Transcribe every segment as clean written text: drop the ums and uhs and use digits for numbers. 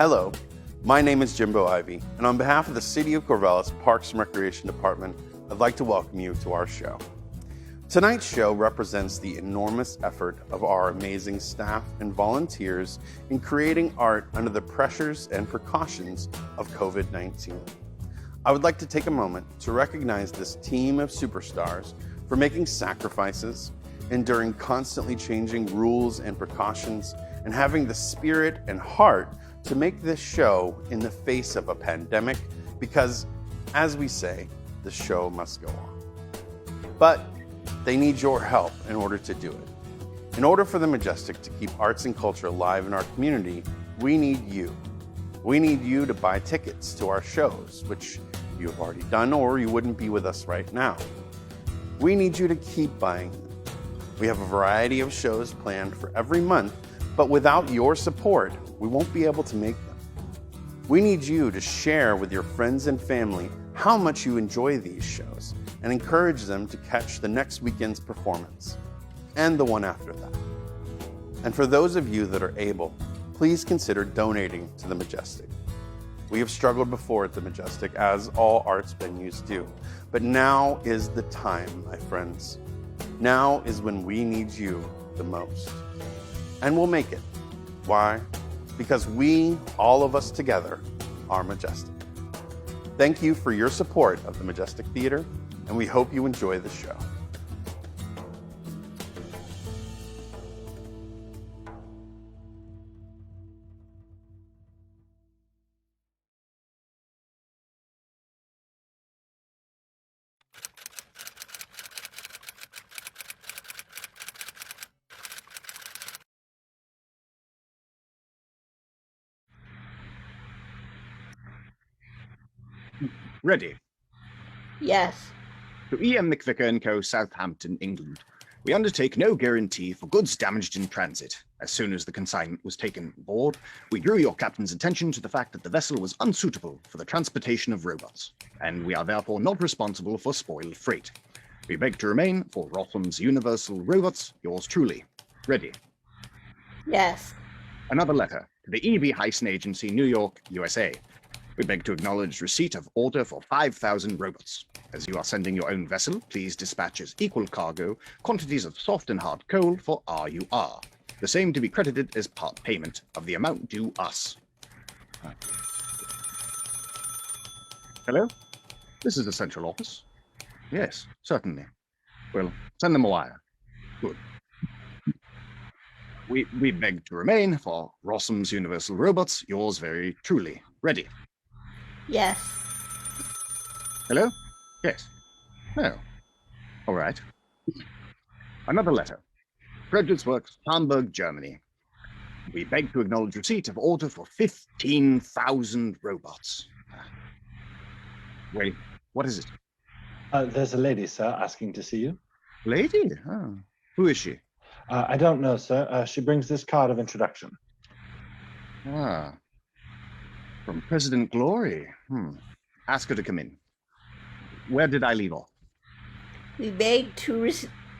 Hello, my name is Jimbo Ivy, and on behalf of the City of Corvallis Parks and Recreation Department, I'd like to welcome you to our show. Tonight's show represents the enormous effort of our amazing staff and volunteers in creating art under the pressures and precautions of COVID-19. I would like to take a moment to recognize this team of superstars for making sacrifices, enduring constantly changing rules and precautions, and having the spirit and heart to make this show in the face of a pandemic because, as we say, the show must go on. But they need your help in order to do it. In order for the Majestic to keep arts and culture alive in our community, we need you. We need you to buy tickets to our shows, which you have already done or you wouldn't be with us right now. We need you to keep buying them. We have a variety of shows planned for every month, but without your support, we won't be able to make them. We need you to share with your friends and family how much you enjoy these shows and encourage them to catch the next weekend's performance and the one after that. And for those of you that are able, please consider donating to the Majestic. We have struggled before at the Majestic, as all arts venues do, but now is the time, my friends. Now is when we need you the most. And we'll make it. Why? Because we, all of us together, are Majestic. Thank you for your support of the Majestic Theater, and we hope you enjoy the show. Ready. Yes. To E.M. McVicker & Co., Southampton, England. We undertake no guarantee for goods damaged in transit. As soon as the consignment was taken aboard, we drew your captain's attention to the fact that the vessel was unsuitable for the transportation of robots, and we are therefore not responsible for spoiled freight. We beg to remain for Rossum's Universal Robots, yours truly. Ready. Yes. Another letter to the E.B. Hyson Agency, New York, USA. We beg to acknowledge receipt of order for 5,000 robots. As you are sending your own vessel, please dispatch as equal cargo quantities of soft and hard coal for R.U.R. The same to be credited as part payment of the amount due us. Hello? This is the central office. Yes, certainly. Well, send them a wire. Good. We beg to remain for Rossum's Universal Robots, yours very truly. Ready. Yes. Hello? Yes. No. All right. Another letter. Frederick's Works, Hamburg, Germany. We beg to acknowledge receipt of order for 15,000 robots. Wait, what is it? There's a lady, sir, asking to see you. Lady? Oh. Who is she? I don't know, sir. She brings this card of introduction. Ah. From President Glory. Ask her to come in. Where did I leave off? We beg to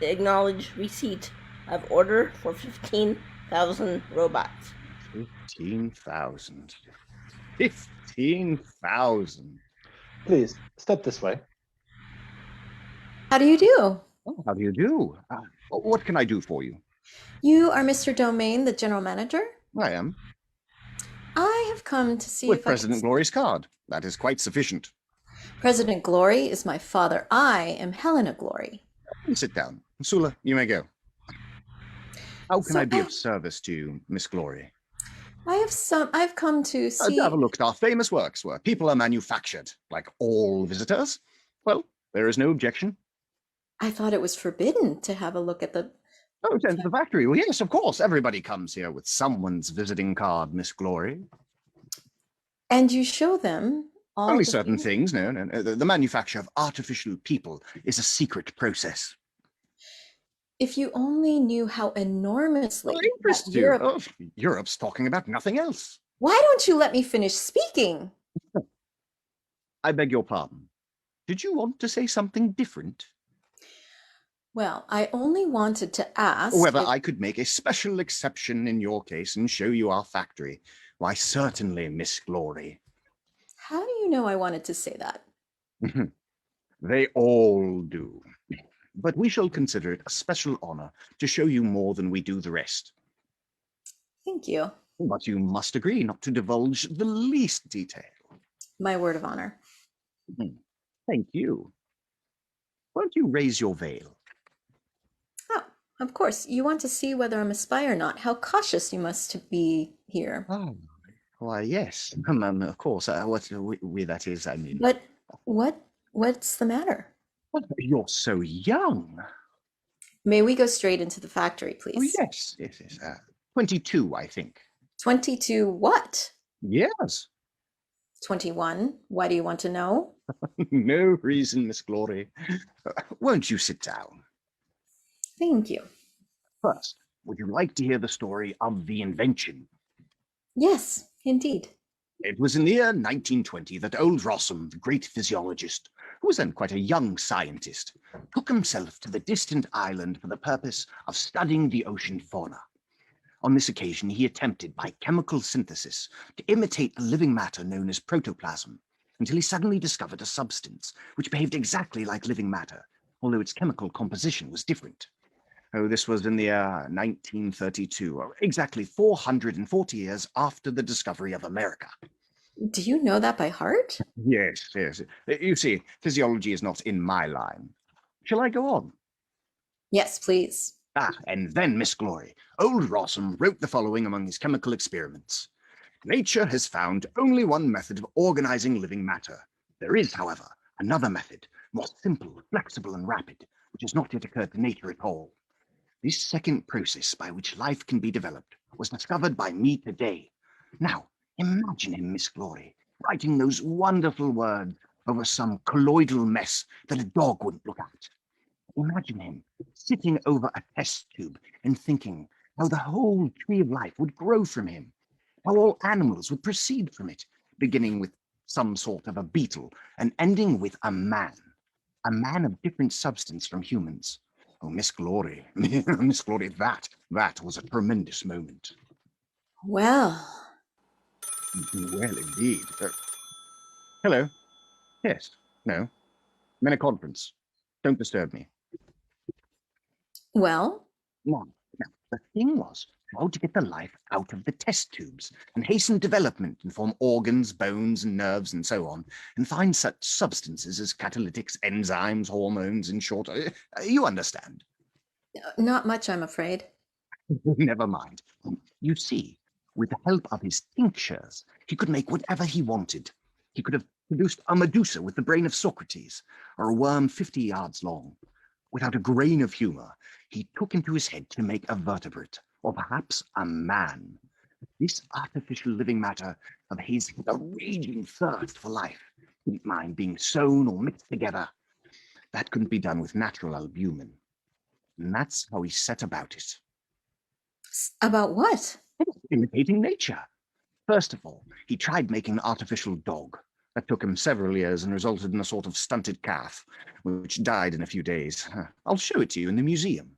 acknowledge receipt of order for 15,000 robots. 15,000. 15,000. Please, step this way. How do you do? Oh, how do you do? What can I do for you? You are Mr. Domain, the general manager? I am. I have come to see With if President Glory's card. That is quite sufficient. President Glory is my father. I am Helena Glory. Sit down. Sula, you may go. How can I be of service to you, Miss Glory? I've come to see... Have a look at our famous works where people are manufactured, like all visitors. Well, there is no objection. I thought it was forbidden to have a look at the... Oh, to enter the factory. Well, yes, of course. Everybody comes here with someone's visiting card, Miss Glory. And you show them all Only certain things. No. The manufacture of artificial people is a secret process. If you only knew how enormously... What interests you? Oh, Europe's talking about nothing else. Why don't you let me finish speaking? I beg your pardon. Did you want to say something different? Well, I only wanted to ask whether I could make a special exception in your case and show you our factory. Why, certainly, Miss Glory. How do you know I wanted to say that? They all do. But we shall consider it a special honor to show you more than we do the rest. Thank you. But you must agree not to divulge the least detail. My word of honor. Thank you. Won't you raise your veil? Oh, of course. You want to see whether I'm a spy or not. How cautious you must be here. Oh, why, yes. Of course. That is, I mean. But what's the matter? Well, you're so young. May we go straight into the factory, Oh, please? yes. 22, I think. 22 what? Yes. 21. Why do you want to know? No reason, Miss Glory. Won't you sit down? Thank you. First, would you like to hear the story of the invention? Yes, indeed. It was in the year 1920 that old Rossum, the great physiologist, who was then quite a young scientist, took himself to the distant island for the purpose of studying the ocean fauna. On this occasion, he attempted by chemical synthesis to imitate the living matter known as protoplasm, until he suddenly discovered a substance which behaved exactly like living matter, although its chemical composition was different. Oh, this was in the year 1932, exactly 440 years after the discovery of America. Do you know that by heart? Yes. You see, physiology is not in my line. Shall I go on? Yes, please. And then, Miss Glory, old Rossum wrote the following among his chemical experiments. Nature has found only one method of organizing living matter. There is, however, another method, more simple, flexible, and rapid, which has not yet occurred to nature at all. This second process by which life can be developed was discovered by me today. Now, imagine him, Miss Glory, writing those wonderful words over some colloidal mess that a dog wouldn't look at. Imagine him sitting over a test tube and thinking how the whole tree of life would grow from him, how all animals would proceed from it, beginning with some sort of a beetle and ending with a man of different substance from humans. Oh, Miss Glory, Miss Glory, that was a tremendous moment. Well, Well, indeed. Hello. Yes. No. I'm in a conference. Don't disturb me. well, Now, the thing was how to get the life out of the test tubes and hasten development and form organs, bones, and nerves, and so on, and find such substances as catalytics, enzymes, hormones, in short. You understand. not much, I'm afraid. Never mind. You see, with the help of his tinctures, he could make whatever he wanted. He could have produced a Medusa with the brain of Socrates, or a worm 50 yards long. Without a grain of humor, he took into his head to make a vertebrate, or perhaps a man. This artificial living matter of his had a raging thirst for life. Didn't mind being sewn or mixed together. That couldn't be done with natural albumin. And that's how he set about it. About what? Imitating nature. First of all, he tried making an artificial dog. That took him several years and resulted in a sort of stunted calf, which died in a few days. I'll show it to you in the museum.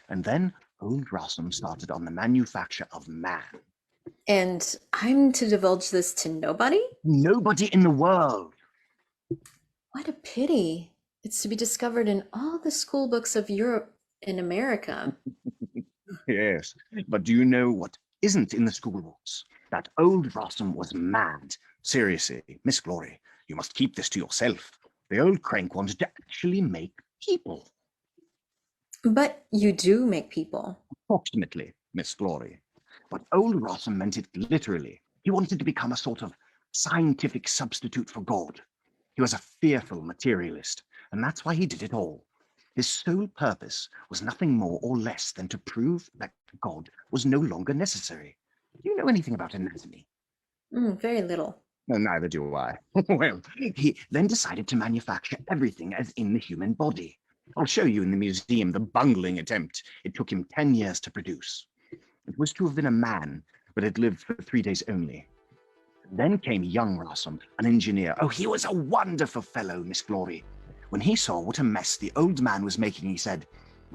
And then old Rossum started on the manufacture of man. And I'm to divulge this to nobody? Nobody in the world. What a pity. It's to be discovered in all the school books of Europe and America. Yes, but do you know what isn't in the school books? That old Rossum was mad. Seriously, Miss Glory, you must keep this to yourself. The old crank wanted to actually make people. But you do make people. Approximately, Miss Glory. But old Rossum meant it literally. He wanted to become a sort of scientific substitute for God. He was a fearful materialist, and that's why he did it all. His sole purpose was nothing more or less than to prove that God was no longer necessary. Do you know anything about anatomy? Very little. No, neither do I. Well, he then decided to manufacture everything as in the human body. I'll show you in the museum the bungling attempt it took him 10 years to produce. It was to have been a man, but it lived for 3 days only. Then came young Rossum, an engineer. Oh, he was a wonderful fellow, Miss Glory. When he saw what a mess the old man was making, he said,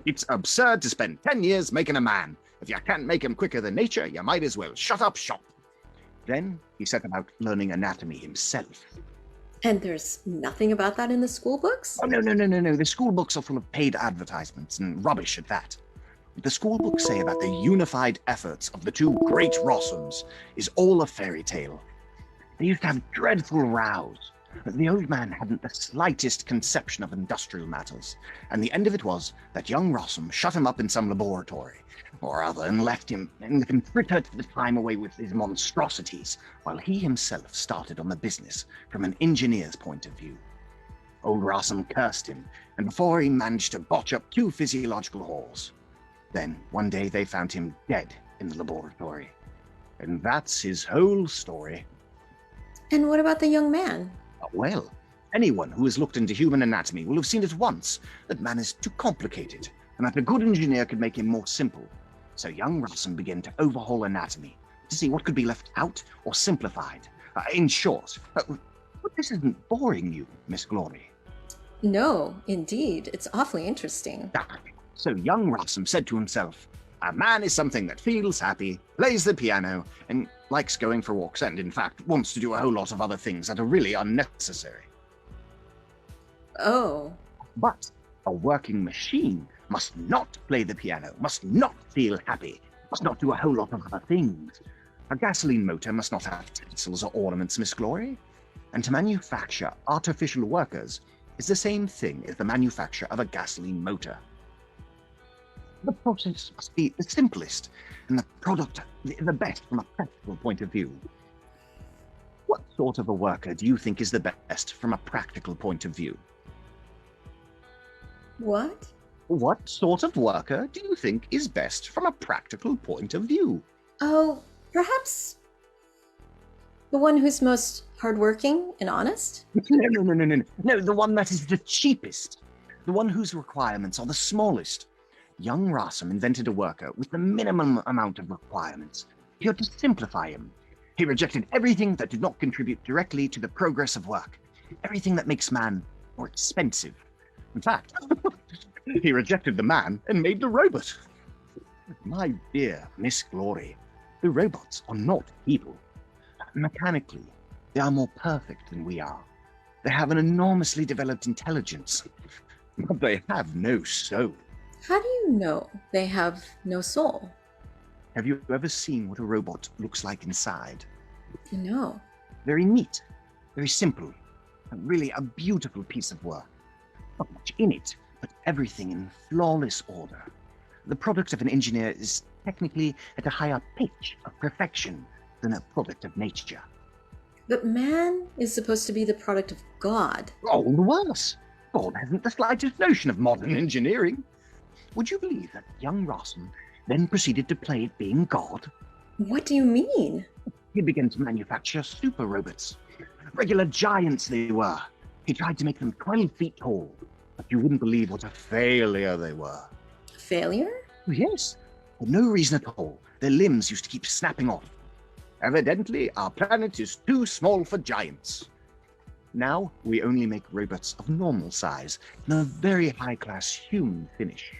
"It's absurd to spend 10 years making a man. If you can't make him quicker than nature, you might as well shut up shop." Then he set about learning anatomy himself. And there's nothing about that in the school books? Oh, no. The school books are full of paid advertisements and rubbish at that. What the school books say about the unified efforts of the two great Rossums is all a fairy tale. They used to have dreadful rows, but the old man hadn't the slightest conception of industrial matters, and the end of it was that young Rossum shut him up in some laboratory or other and left him fritter the time away with his monstrosities, while he himself started on the business from an engineer's point of view. Old Rossum cursed him, and before he managed to botch up 2 physiological halls. Then, one day, they found him dead in the laboratory. And that's his whole story. And what about the young man? Well, anyone who has looked into human anatomy will have seen at once that man is too complicated, and that a good engineer could make him more simple. So young Rossum began to overhaul anatomy, to see what could be left out or simplified. In short, but this isn't boring you, Miss Glory. No, indeed. It's awfully interesting. So young Rossum said to himself, a man is something that feels happy, plays the piano, and likes going for walks, and in fact wants to do a whole lot of other things that are really unnecessary. Oh. But a working machine must not play the piano, must not feel happy, must not do a whole lot of other things. A gasoline motor must not have tinsels or ornaments, Miss Glory. And to manufacture artificial workers is the same thing as the manufacture of a gasoline motor. The process must be the simplest, and the product the best from a practical point of view. What sort of a worker do you think is the best from a practical point of view? What? What sort of worker do you think is best from a practical point of view? Oh, perhaps the one who's most hardworking and honest? No, the one that is the cheapest. The one whose requirements are the smallest. Young Rossum invented a worker with the minimum amount of requirements. He had to simplify him. He rejected everything that did not contribute directly to the progress of work, everything that makes man more expensive. In fact, he rejected the man and made the robot. My dear Miss Glory, the robots are not people. Mechanically, they are more perfect than we are. They have an enormously developed intelligence, but they have no soul. How do you know they have no soul? Have you ever seen what a robot looks like inside? No. Very neat, very simple, and really a beautiful piece of work. Not much in it, but everything in flawless order. The product of an engineer is technically at a higher pitch of perfection than a product of nature. But man is supposed to be the product of God. Oh, worse. God hasn't the slightest notion of modern engineering. Would you believe that young Rossum then proceeded to play at being God? What do you mean? He began to manufacture super robots. Regular giants they were. He tried to make them 12 feet tall, but you wouldn't believe what a failure they were. Failure? Yes, for no reason at all. Their limbs used to keep snapping off. Evidently, our planet is too small for giants. Now, we only make robots of normal size and a very high-class human finish.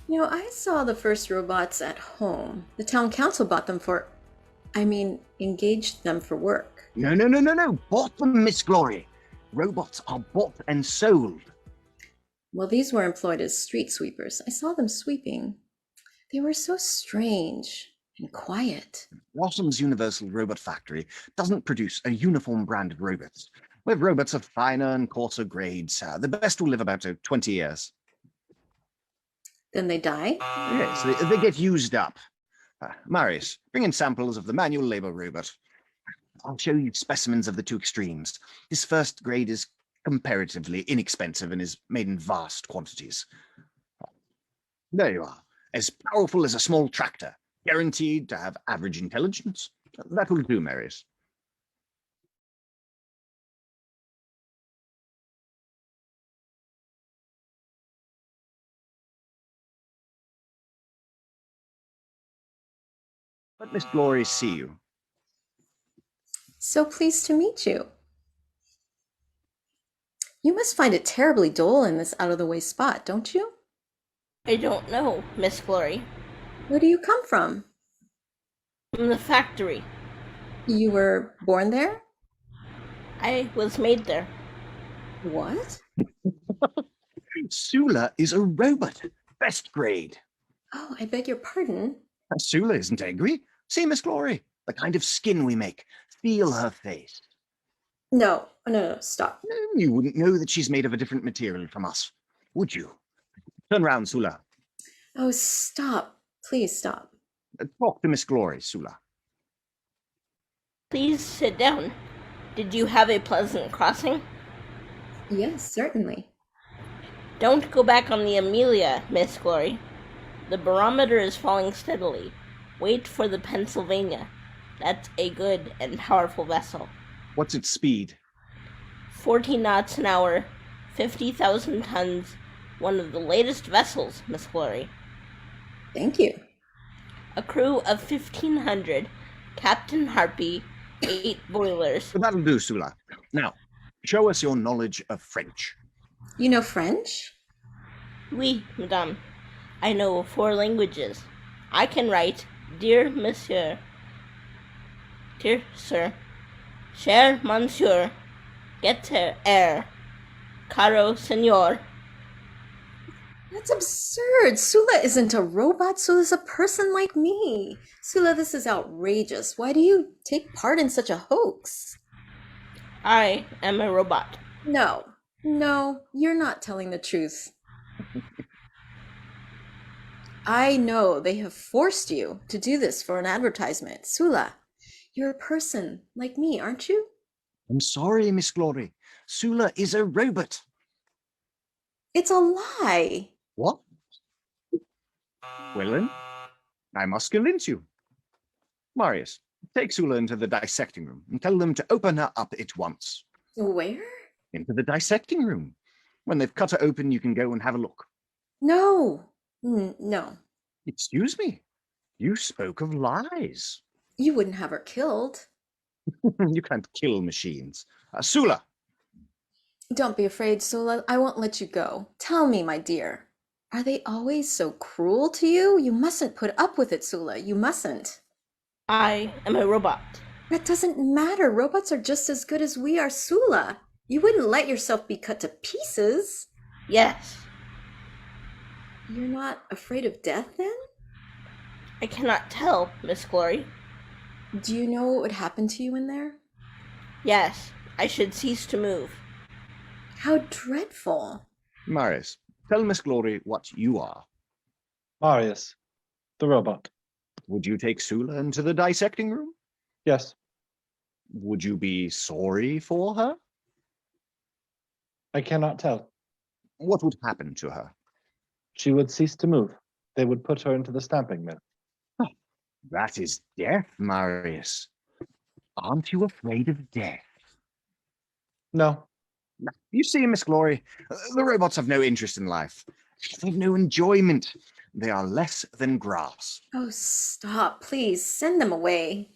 You know, I saw the first robots at home. The town council bought them engaged them for work. No. Bought them, Miss Glory. Robots are bought and sold. Well, these were employed as street sweepers. I saw them sweeping. They were so strange and quiet. Rossum's Universal Robot Factory doesn't produce a uniform brand of robots. We have robots of finer and coarser grades. The best will live about 20 years. Then they die? Yes, they get used up. Marius, bring in samples of the manual labor robot. I'll show you specimens of the two extremes. This first grade is comparatively inexpensive and is made in vast quantities. There you are, as powerful as a small tractor, guaranteed to have average intelligence. That will do, Marius. Let Miss Glory see you. So pleased to meet you. You must find it terribly dull in this out-of-the-way spot, don't you? I don't know, Miss Glory. Where do you come from? From the factory. You were born there? I was made there. What? Sula is a robot. Best grade. Oh, I beg your pardon. Sula isn't angry. See, Miss Glory, the kind of skin we make. Feel her face. No, no, stop. You wouldn't know that she's made of a different material from us, would you? Turn round, Sula. Oh, stop. Please stop. Talk to Miss Glory, Sula. Please sit down. Did you have a pleasant crossing? Yes, certainly. Don't go back on the Amelia, Miss Glory. The barometer is falling steadily. Wait for the Pennsylvania. That's a good and powerful vessel. What's its speed? 40 knots an hour, 50,000 tons. One of the latest vessels, Miss Glory. Thank you. A crew of 1,500. Captain Harpy, 8 boilers. That'll do, Sula. Now, show us your knowledge of French. You know French? Oui, madame. I know 4 languages. I can write, Dear Monsieur, Dear Sir, Cher Monsieur, Get air, Caro Senor. That's absurd. Sula isn't a robot. Sula's a person like me. Sula, this is outrageous. Why do you take part in such a hoax? I am a robot. No, you're not telling the truth. I know they have forced you to do this for an advertisement. Sula, you're a person like me, aren't you? I'm sorry, Miss Glory. Sula is a robot. It's a lie. What? Well then, I must convince you. Marius, take Sula into the dissecting room and tell them to open her up at once. Where? Into the dissecting room. When they've cut her open, you can go and have a look. No. No. Excuse me. You spoke of lies. You wouldn't have her killed. You can't kill machines. Sula! Don't be afraid, Sula. I won't let you go. Tell me, my dear. Are they always so cruel to you? You mustn't put up with it, Sula. You mustn't. I am a robot. That doesn't matter. Robots are just as good as we are, Sula. You wouldn't let yourself be cut to pieces. Yes. You're not afraid of death, then? I cannot tell, Miss Glory. Do you know what would happen to you in there? Yes, I should cease to move. How dreadful. Marius, tell Miss Glory what you are. Marius, the robot. Would you take Sula into the dissecting room? Yes, Would you be sorry for her? I cannot tell. What would happen to her? She would cease to move. They would put her into the stamping mill. That is death, Marius. Aren't you afraid of death? No, You see, Miss Glory, the robots have no interest in life. They have no enjoyment. They are less than grass. Oh, stop. Please, send them away.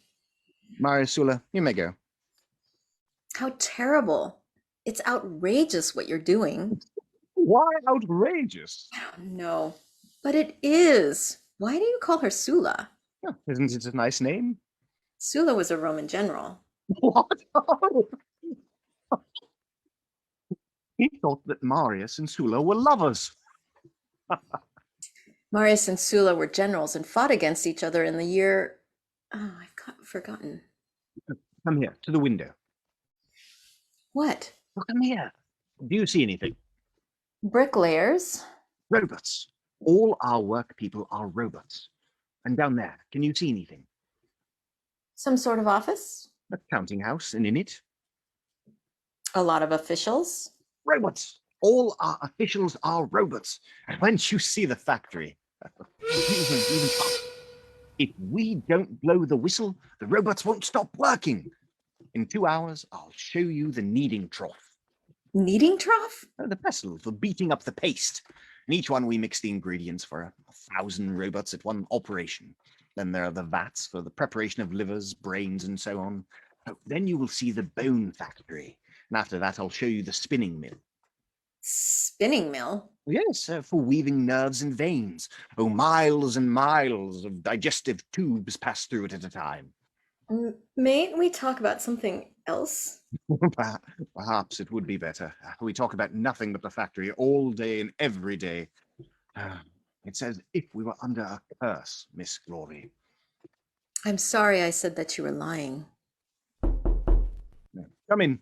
Marius, Sula, you may go. How terrible. It's outrageous what you're doing. Why outrageous? Oh, no. But it is. Why do you call her Sula? Oh, isn't it a nice name? Sula was a Roman general. What? He thought that Marius and Sula were lovers. Marius and Sula were generals and fought against each other in the year... Oh, forgotten. Come here, to the window. What? Oh, come here. Do you see anything? Bricklayers? Robots. All our work people are robots. And down there, can you see anything? Some sort of office? A counting house, and in it? A lot of officials? Robots. All our officials are robots. And once you see the factory, if we don't blow the whistle, the robots won't stop working. In 2 hours, I'll show you the kneading trough. Kneading trough? The pestle for beating up the paste. In each one, we mix the ingredients for 1,000 robots at one operation. Then there are the vats for the preparation of livers, brains, and so on. Then you will see the bone factory. And after that, I'll show you the spinning mill. Spinning mill? Yes, for weaving nerves and veins. Oh, miles and miles of digestive tubes pass through it at a time. Mayn't we talk about something else? Perhaps it would be better. We talk about nothing but the factory all day and every day. It's as if we were under a curse, Miss Glory. I'm sorry I said that you were lying. Come in.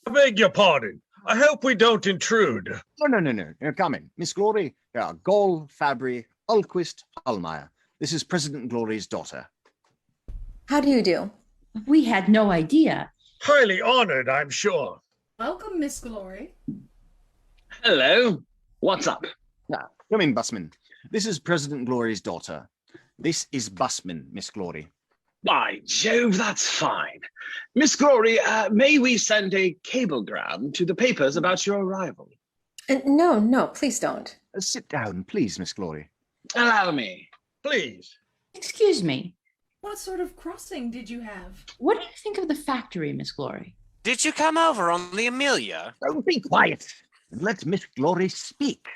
I beg your pardon. I hope we don't intrude. No. Come in. Miss Glory, there are Gall, Fabry, Alquist, Hallemeier. This is President Glory's daughter. How do you do? We had no idea. Highly honored, I'm sure. Welcome, Miss Glory. Hello. What's up? Come in, Busman. This is President Glory's daughter. This is Busman, Miss Glory. By Jove, that's fine. Miss Glory, may we send a cablegram to the papers about your arrival? No, please don't. Sit down, please, Miss Glory. Allow me. Please. Excuse me. What sort of crossing did you have? What do you think of the factory, Miss Glory? Did you come over on the Amelia? Don't be quiet and let Miss Glory speak.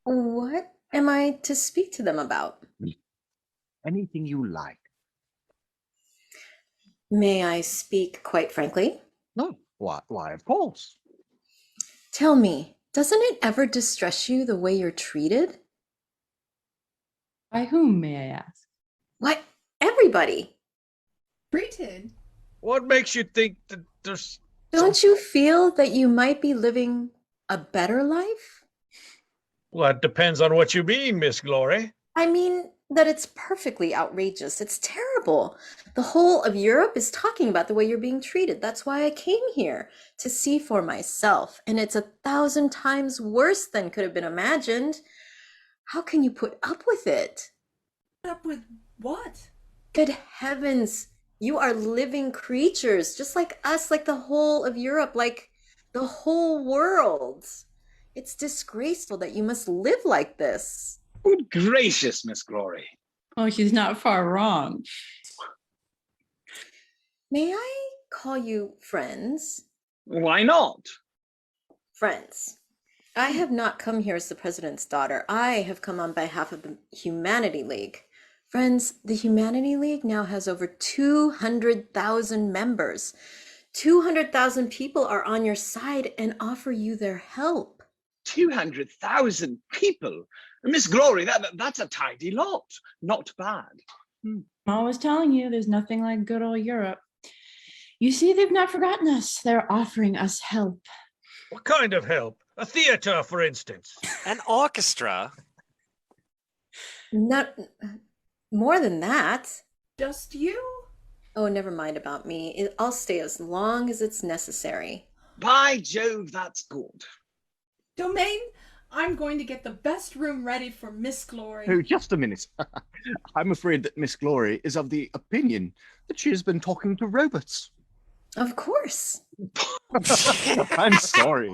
What am I to speak to them about? Anything you like. May I speak quite frankly? No, why, of course. Tell me, doesn't it ever distress you the way you're treated? By whom, may I ask? Why, everybody. Treated? What makes you think that there's... Don't you feel that you might be living a better life? Well, that depends on what you mean, Miss Glory. I mean that it's perfectly outrageous. It's terrible. The whole of Europe is talking about the way you're being treated. That's why I came here, to see for myself. And it's 1,000 times worse than could have been imagined. How can you put up with it? Put up with what? Good heavens. You are living creatures, just like us, like the whole of Europe, like the whole world. It's disgraceful that you must live like this. Good gracious, Miss Glory. Oh, she's not far wrong. May I call you friends? Why not? Friends. I have not come here as the president's daughter. I have come on behalf of the Humanity League. Friends, the Humanity League now has over 200,000 members. 200,000 people are on your side and offer you their help. 200,000 people. Miss Glory, that's a tidy lot. Not bad. I'm always telling you, there's nothing like good old Europe. You see, they've not forgotten us. They're offering us help. What kind of help? A theater, for instance. An orchestra? Not more than that. Just you? Oh, never mind about me. I'll stay as long as it's necessary. By Jove, that's good. Domain, I'm going to get the best room ready for Miss Glory. Oh, just a minute. I'm afraid that Miss Glory is of the opinion that she has been talking to robots. Of course. I'm sorry.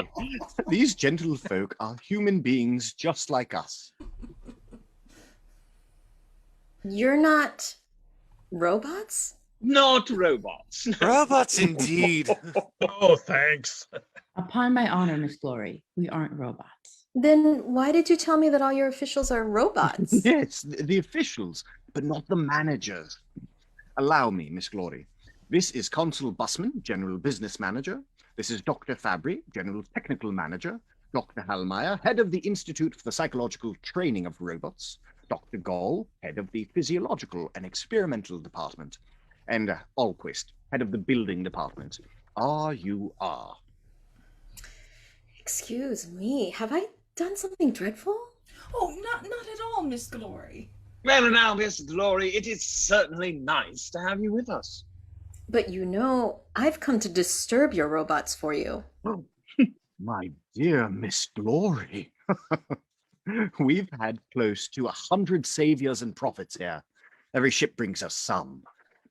These gentlefolk are human beings just like us. You're not robots? Not robots. Robots indeed. Oh, thanks. Upon my honor, Miss Glory, we aren't robots. Then why did you tell me that all your officials are robots? Yes, the officials, but not the managers. Allow me, Miss Glory. This is Consul Busman, General Business Manager. This is Dr. Fabry, General Technical Manager. Dr. Hallemeier, Head of the Institute for the Psychological Training of Robots. Dr. Gall, Head of the Physiological and Experimental Department. And Alquist, Head of the Building Department. R.U.R. Excuse me, have I done something dreadful? Oh, not at all, Miss Glory. Well, now, Miss Glory, it is certainly nice to have you with us. But you know, I've come to disturb your robots for you. Oh, my dear Miss Glory. We've had close to 100 saviors and prophets here. Every ship brings us some.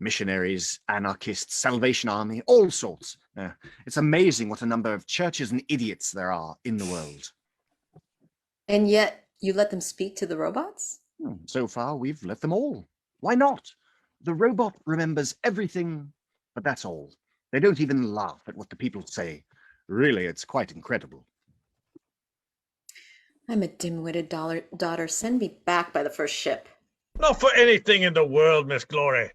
Missionaries, anarchists, Salvation Army, all sorts. It's amazing what a number of churches and idiots there are in the world. And yet, you let them speak to the robots? So far, we've let them all. Why not? The robot remembers everything, but that's all. They don't even laugh at what the people say. Really, it's quite incredible. I'm a dim-witted daughter. Send me back by the first ship. Not for anything in the world, Miss Glory.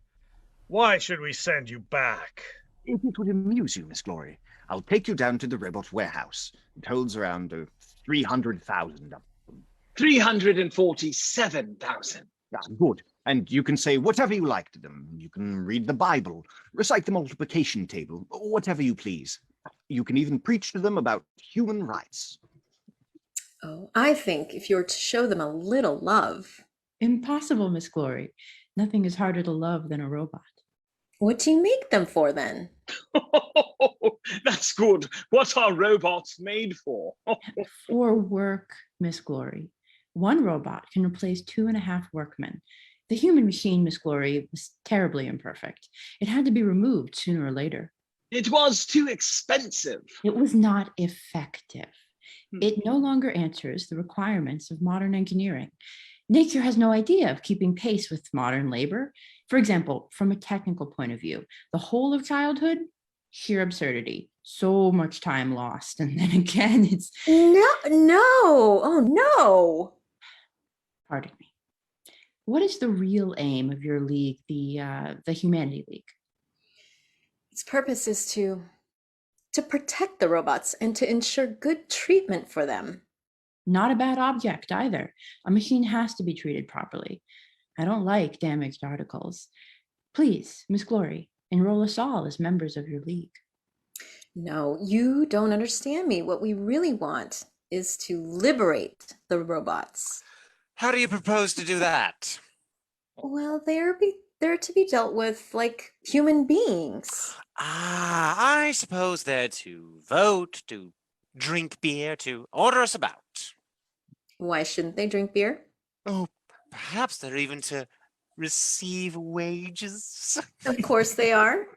Why should we send you back? If it would amuse you, Miss Glory, I'll take you down to the robot warehouse. It holds around 300,000 of them. 347,000. Ah, good. And you can say whatever you like to them. You can read the Bible, recite the multiplication table, whatever you please. You can even preach to them about human rights. Oh, I think if you were to show them a little love. Impossible, Miss Glory. Nothing is harder to love than a robot. What do you make them for then? That's good. What are robots made for? For work, Miss Glory. One robot can replace 2.5 workmen. The human machine, Miss Glory, was terribly imperfect. It had to be removed sooner or later. It was too expensive. It was not effective. It no longer answers the requirements of modern engineering. Nature has no idea of keeping pace with modern labor. For example, from a technical point of view, the whole of childhood, sheer absurdity. So much time lost. And then again, it's... No, oh no. Pardon me. What is the real aim of your league, the Humanity League? Its purpose is to protect the robots and to ensure good treatment for them. Not a bad object either. A machine has to be treated properly. I don't like damaged articles. Please, Miss Glory, enroll us all as members of your league. No, you don't understand me. What we really want is to liberate the robots. How do you propose to do that? Well, they're to be dealt with like human beings. Ah, I suppose they're to vote, to drink beer, to order us about. Why shouldn't they drink beer? Oh, perhaps they're even to receive wages. Of course they are.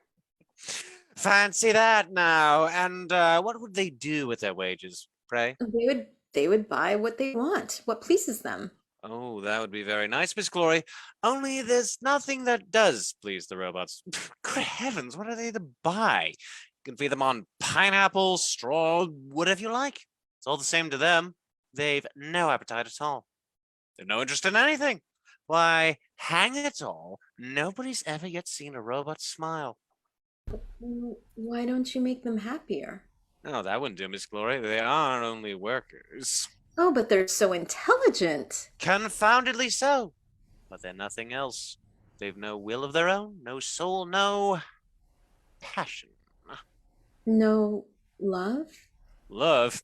Fancy that now. And what would they do with their wages, pray? They would buy what they want, what pleases them. Oh, that would be very nice, Miss Glory. Only there's nothing that does please the robots. Good heavens, what are they to buy? You can feed them on pineapple, straw, whatever you like. It's all the same to them. They've no appetite at all. They've no interest in anything. Why, hang it all, nobody's ever yet seen a robot smile. Why don't you make them happier? No, that wouldn't do, Miss Glory. They aren't only workers. Oh, but they're so intelligent. Confoundedly so. But they're nothing else. They've no will of their own, no soul, no passion. No love? Love?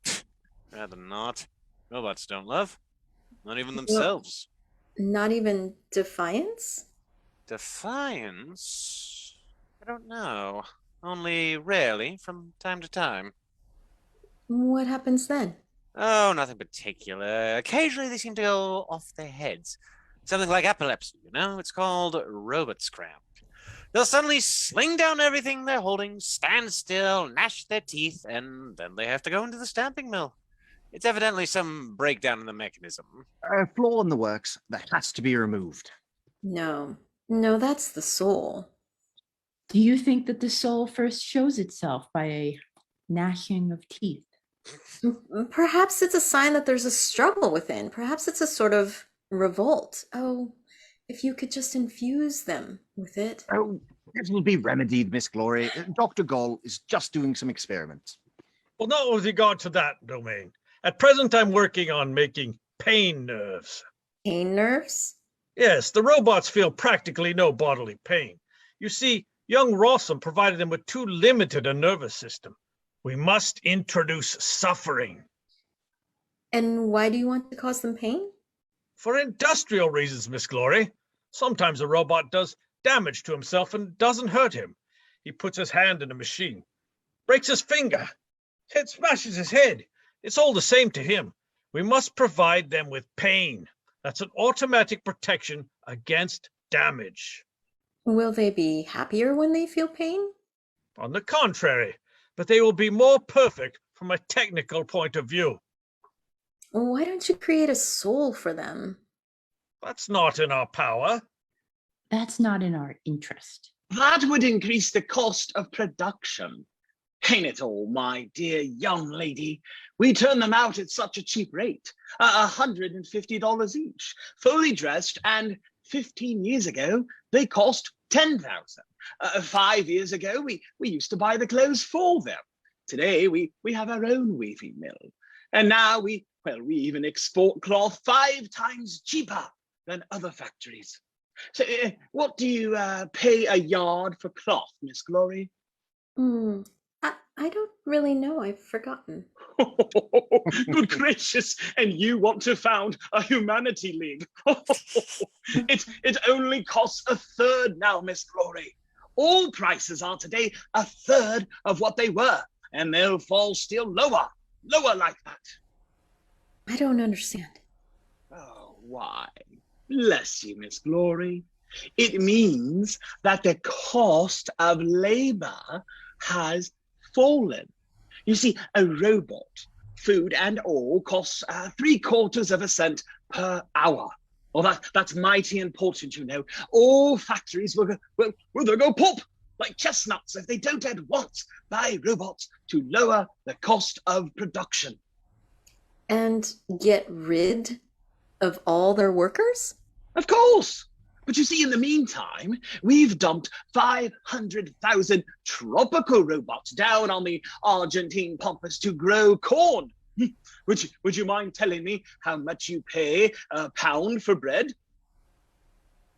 Rather not. Robots don't love. Not even themselves. Not even defiance? Defiance? I don't know. Only rarely, from time to time. What happens then? Oh, nothing particular. Occasionally they seem to go off their heads. Something like epilepsy, you know? It's called robot's cramp. They'll suddenly sling down everything they're holding, stand still, gnash their teeth, and then they have to go into the stamping mill. It's evidently some breakdown in the mechanism. A flaw in the works that has to be removed. No, that's the soul. Do you think that the soul first shows itself by a gnashing of teeth? Perhaps it's a sign that there's a struggle within. Perhaps it's a sort of revolt. Oh, if you could just infuse them with it. Oh, it will be remedied, Miss Glory. Dr. Gall is just doing some experiments. Well, not with regard to that domain. At present, I'm working on making pain nerves. Pain nerves? Yes, the robots feel practically no bodily pain. You see, young Rossum provided them with too limited a nervous system. We must introduce suffering. And why do you want to cause them pain? For industrial reasons, Miss Glory. Sometimes a robot does damage to himself and doesn't hurt him. He puts his hand in a machine, breaks his finger, it smashes his head. It's all the same to him. We must provide them with pain. That's an automatic protection against damage. Will they be happier when they feel pain? On the contrary, but they will be more perfect from a technical point of view. Why don't you create a soul for them? That's not in our power. That's not in our interest. That would increase the cost of production. Ain't it all, my dear young lady? We turn them out at such a cheap rate, $150 each, fully dressed, and 15 years ago, they cost $10,000. 5 years ago, we used to buy the clothes for them. Today, we have our own weaving mill. And now we even export cloth 5 times cheaper than other factories. So what do you pay a yard for cloth, Miss Glory? I don't really know. I've forgotten. Good gracious, and you want to found a humanity league. It only costs a third now, Miss Glory. All prices are today a third of what they were, and they'll fall still lower like that. I don't understand. Oh, why? Bless you, Miss Glory. It means that the cost of labor has fallen. You see, a robot, food and all, costs 3/4 cent per hour. Well, that's mighty important, you know. All factories will go pop like chestnuts if they don't at once buy robots to lower the cost of production. And get rid of all their workers? Of course. But you see, in the meantime, we've dumped 500,000 tropical robots down on the Argentine pampas to grow corn. Would you mind telling me how much you pay a pound for bread?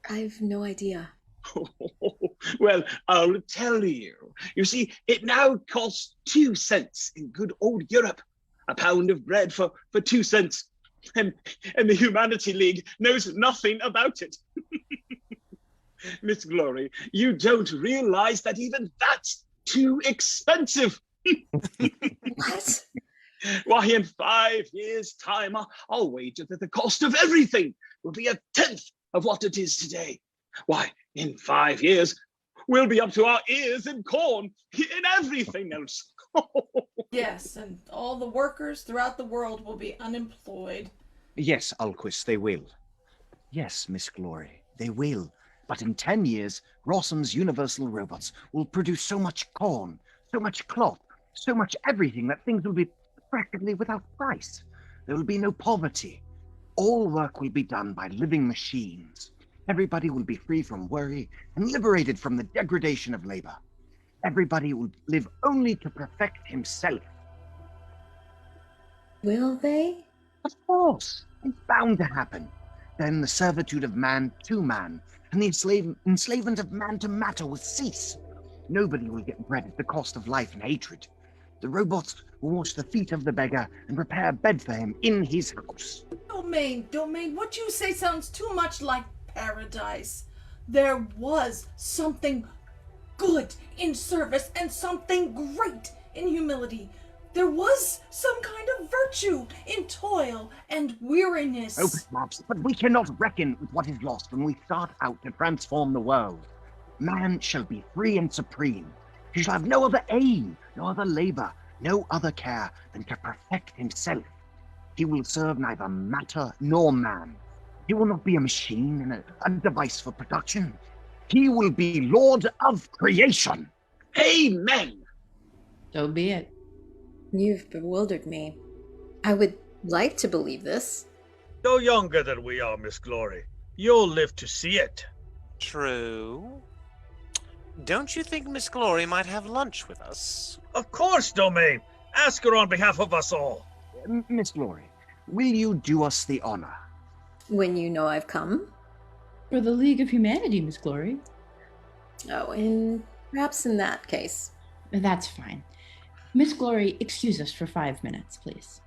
I've no idea. Well, I'll tell you. You see, it now costs 2 cents in good old Europe. A pound of bread for 2 cents. And the Humanity League knows nothing about it. Miss Glory, you don't realize that even that's too expensive. What? Why, in 5 years' time, I'll wager that the cost of everything will be 1/10 of what it is today. Why, in 5 years, we'll be up to our ears in corn, in everything else. Yes, and all the workers throughout the world will be unemployed. Yes, Alquist, they will. Yes, Miss Glory, they will. But in 10 years, Rossum's universal robots will produce so much corn, so much cloth, so much everything that things will be practically without price. There will be no poverty. All work will be done by living machines. Everybody will be free from worry and liberated from the degradation of labor. Everybody will live only to perfect himself. Will they? Of course, it's bound to happen. Then the servitude of man to man and the enslavement of man to matter will cease. Nobody will get bread at the cost of life and hatred. The robots will wash the feet of the beggar and prepare a bed for him in his house. Domain, what you say sounds too much like paradise. There was something good in service and something great in humility. There was some kind of virtue in toil and weariness. Oh, perhaps, but we cannot reckon with what is lost when we start out to transform the world. Man shall be free and supreme. He shall have no other aim, no other labor, no other care than to perfect himself. He will serve neither matter nor man. He will not be a machine and a device for production. He will be Lord of creation. Amen. So be it. You've bewildered me. I would like to believe this. You're younger than we are, Miss Glory. You'll live to see it. True. Don't you think Miss Glory might have lunch with us? Of course, Domain. Ask her on behalf of us all. Miss Glory, will you do us the honor? When you know I've come? For the League of Humanity, Miss Glory. Oh, and perhaps in that case. That's fine. Miss Glory, excuse us for 5 minutes, please.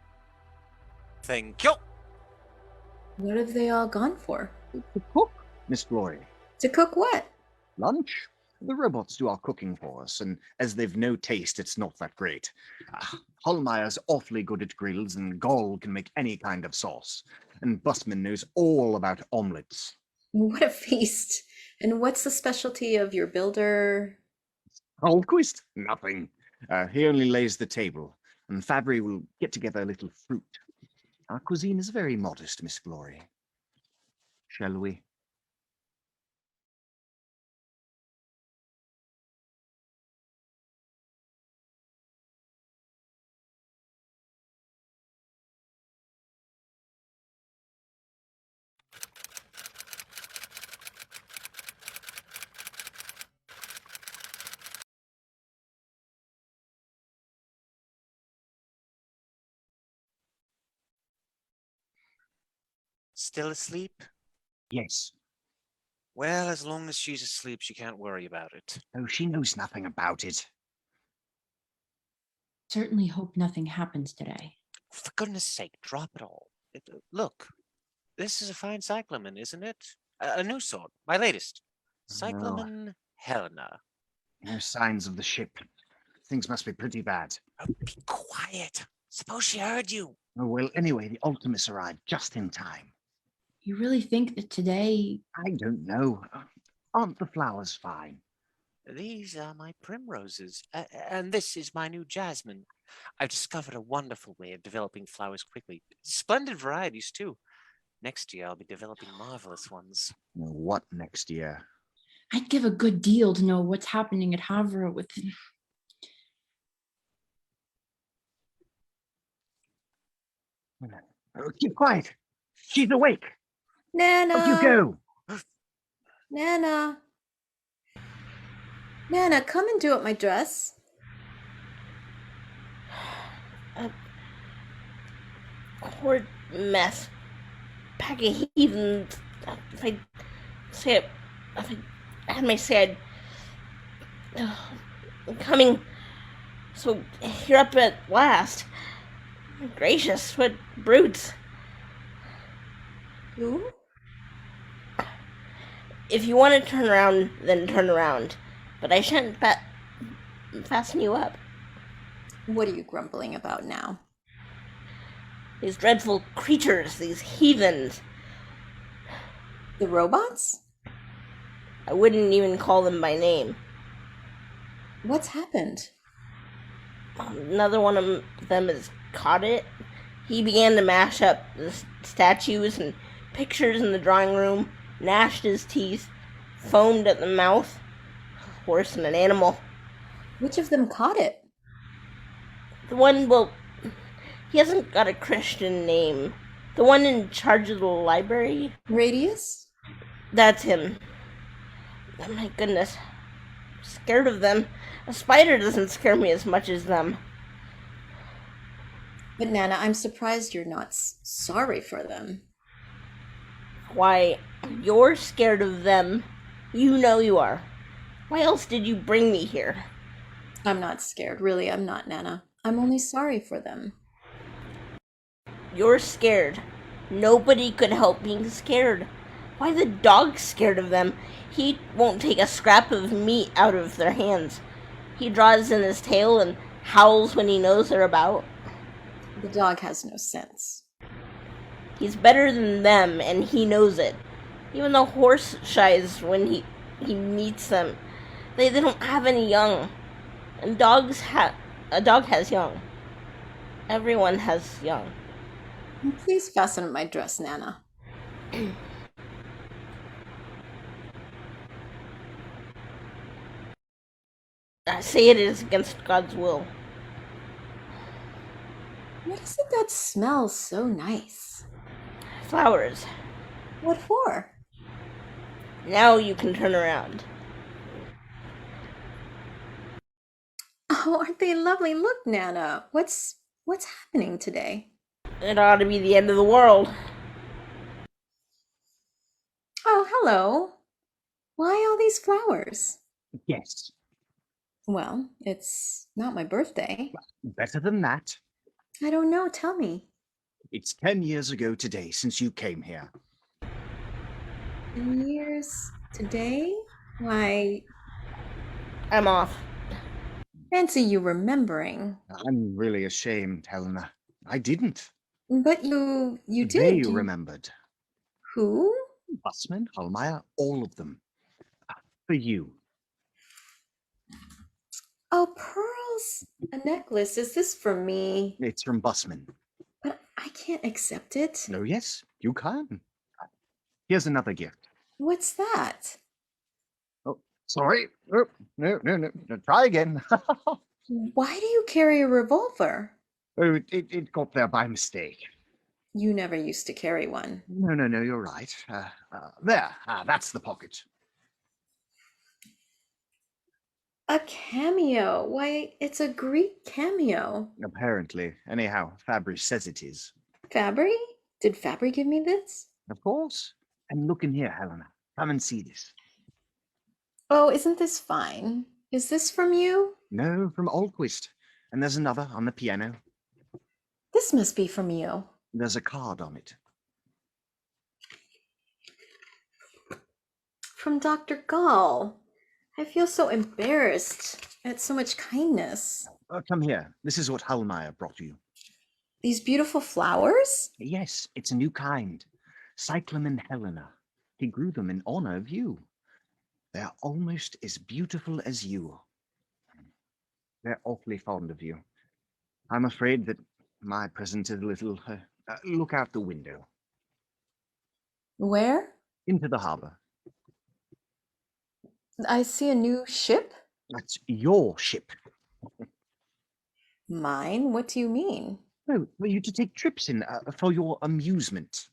Thank you. What have they all gone for? To cook, Miss Glory. To cook what? Lunch. The robots do our cooking for us, and as they've no taste, it's not that great. Hallemeier's awfully good at grills, and Gall can make any kind of sauce. And Busman knows all about omelets. What a feast. And what's the specialty of your builder? Alquist? Nothing. He only lays the table, and Fabry will get together a little fruit. Our cuisine is very modest, Miss Glory. Shall we? Still asleep? Yes. Well, as long as she's asleep, she can't worry about it. Oh, she knows nothing about it. Certainly hope nothing happens today. For goodness sake, drop it all. Look, this is a fine cyclamen, isn't it? A new sort, my latest. Cyclamen Helena. No signs of the ship. Things must be pretty bad. Oh, be quiet. Suppose she heard you. Oh, well, anyway, the Ultimus arrived just in time. You really think that today... I don't know. Aren't the flowers fine? These are my primroses, and this is my new jasmine. I've discovered a wonderful way of developing flowers quickly. Splendid varieties, too. Next year, I'll be developing marvelous ones. What next year? I'd give a good deal to know what's happening at R.U.R with... Oh, keep quiet. She's awake. Nana! Out you go. Nana! Nana, come and do up my dress. Horrid mess. Pack of heathens. If I had my say, I'm coming. So you're up at last. Gracious, what brutes. Who? If you want to turn around, then turn around. But I shan't fasten you up. What are you grumbling about now? These dreadful creatures, these heathens. The robots? I wouldn't even call them by name. What's happened? Another one of them has caught it. He began to mash up the statues and pictures in the drawing room, gnashed his teeth, foamed at the mouth. Worse than an animal. Which of them caught it? The one, well, he hasn't got a Christian name. The one in charge of the library? Radius? That's him. Oh my goodness. I'm scared of them. A spider doesn't scare me as much as them. But Nana, I'm surprised you're not sorry for them. Why, you're scared of them. You know you are. Why else did you bring me here? I'm not scared. Really, I'm not, Nana. I'm only sorry for them. You're scared. Nobody could help being scared. Why, the dog's scared of them. He won't take a scrap of meat out of their hands. He draws in his tail and howls when he knows they're about. The dog has no sense. He's better than them, and he knows it. Even the horse shies when he meets them. They don't have any young. And a dog has young. Everyone has young. Please fasten my dress, Nana. I say it is against God's will. What is it that smells so nice? Flowers. What for? Now you can turn around. Oh, aren't they lovely? Look, Nana. What's happening today? It ought to be the end of the world. Oh, hello. Why all these flowers? Yes. Well, it's not my birthday. Better than that. I don't know. Tell me. It's 10 years ago today since you came here. 10 years today? Why, I'm off. fancy you remembering. I'm really ashamed, Helena. I didn't. But you did. They remembered. Who? Busman, Hallemeier, all of them. For you. Oh, pearls. A necklace. Is this for me? It's from Busman. But I can't accept it. Oh, yes, you can. Here's another gift. What's that? Oh, sorry. Oh, no. Try again. Why do you carry a revolver? Oh, it got there by mistake. You never used to carry one. No, you're right. There, that's the pocket. A cameo. Why, it's a Greek cameo. Apparently. Anyhow, Fabry says it is. Fabry? Did Fabry give me this? Of course. And look in here, Helena. Come and see this. Oh, isn't this fine? Is this from you? No, from Alquist. And there's another on the piano. This must be from you. There's a card on it. From Dr. Gall. I feel so embarrassed at so much kindness. Come here. This is what Hallemeier brought you. These beautiful flowers? Yes, it's a new kind. Cyclamen Helena. He grew them in honor of you. They're almost as beautiful as you. They're awfully fond of you. I'm afraid that my present is a little... look out the window. Where? Into the harbor. I see a new ship. That's your ship. Mine? What do you mean? No, for you to take trips in for your amusement.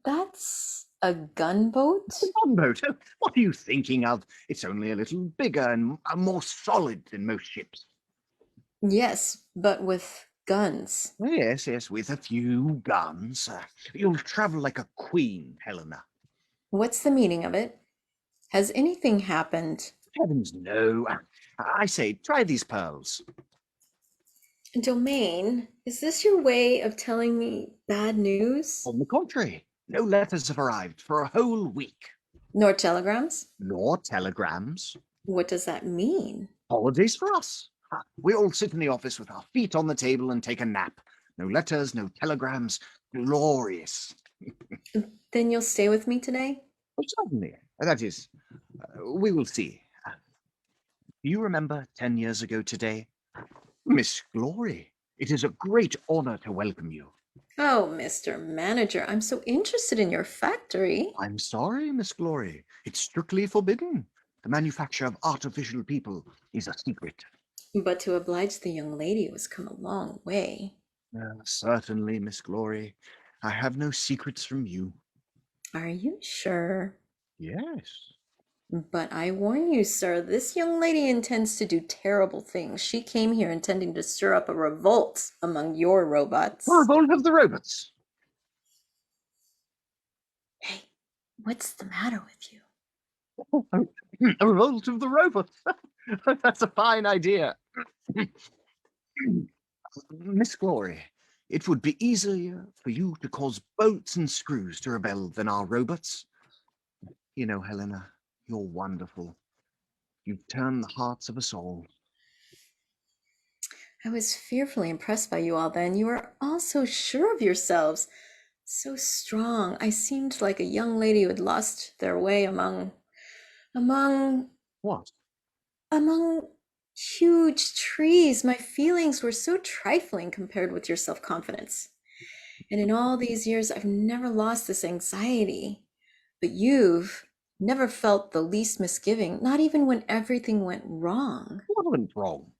That's a gunboat? A gunboat? What are you thinking of? It's only a little bigger and more solid than most ships. Yes, but with guns. Yes, yes, with a few guns. You'll travel like a queen, Helena. What's the meaning of it? Has anything happened? Heavens, no. I say, try these pearls. Domain, is this your way of telling me bad news? On the contrary, no letters have arrived for a whole week. Nor telegrams? Nor telegrams. What does that mean? Holidays for us. We all sit in the office with our feet on the table and take a nap. No letters, no telegrams. Glorious. Then you'll stay with me today? Oh, certainly. That is, we will see. Do you remember 10 years ago today? Miss Glory, it is a great honor to welcome you. Oh, Mr. Manager, I'm so interested in your factory. I'm sorry, Miss Glory. It's strictly forbidden. The manufacture of artificial people is a secret. But to oblige the young lady was come a long way. Certainly, Miss Glory. I have no secrets from you. Are you sure? Yes. But I warn you, sir, this young lady intends to do terrible things. She came here intending to stir up a revolt among your robots. A revolt of the robots. Hey, what's the matter with you? A revolt of the robots. That's a fine idea. Miss Glory, it would be easier for you to cause bolts and screws to rebel than our robots. You know, Helena, you're wonderful. You've turned the hearts of us all. I was fearfully impressed by you all then. You are all so sure of yourselves, so strong. I seemed like a young lady who had lost their way among What? Among huge trees. My feelings were so trifling compared with your self-confidence. And in all these years, I've never lost this anxiety. But you've never felt the least misgiving, not even when everything went wrong. What went wrong?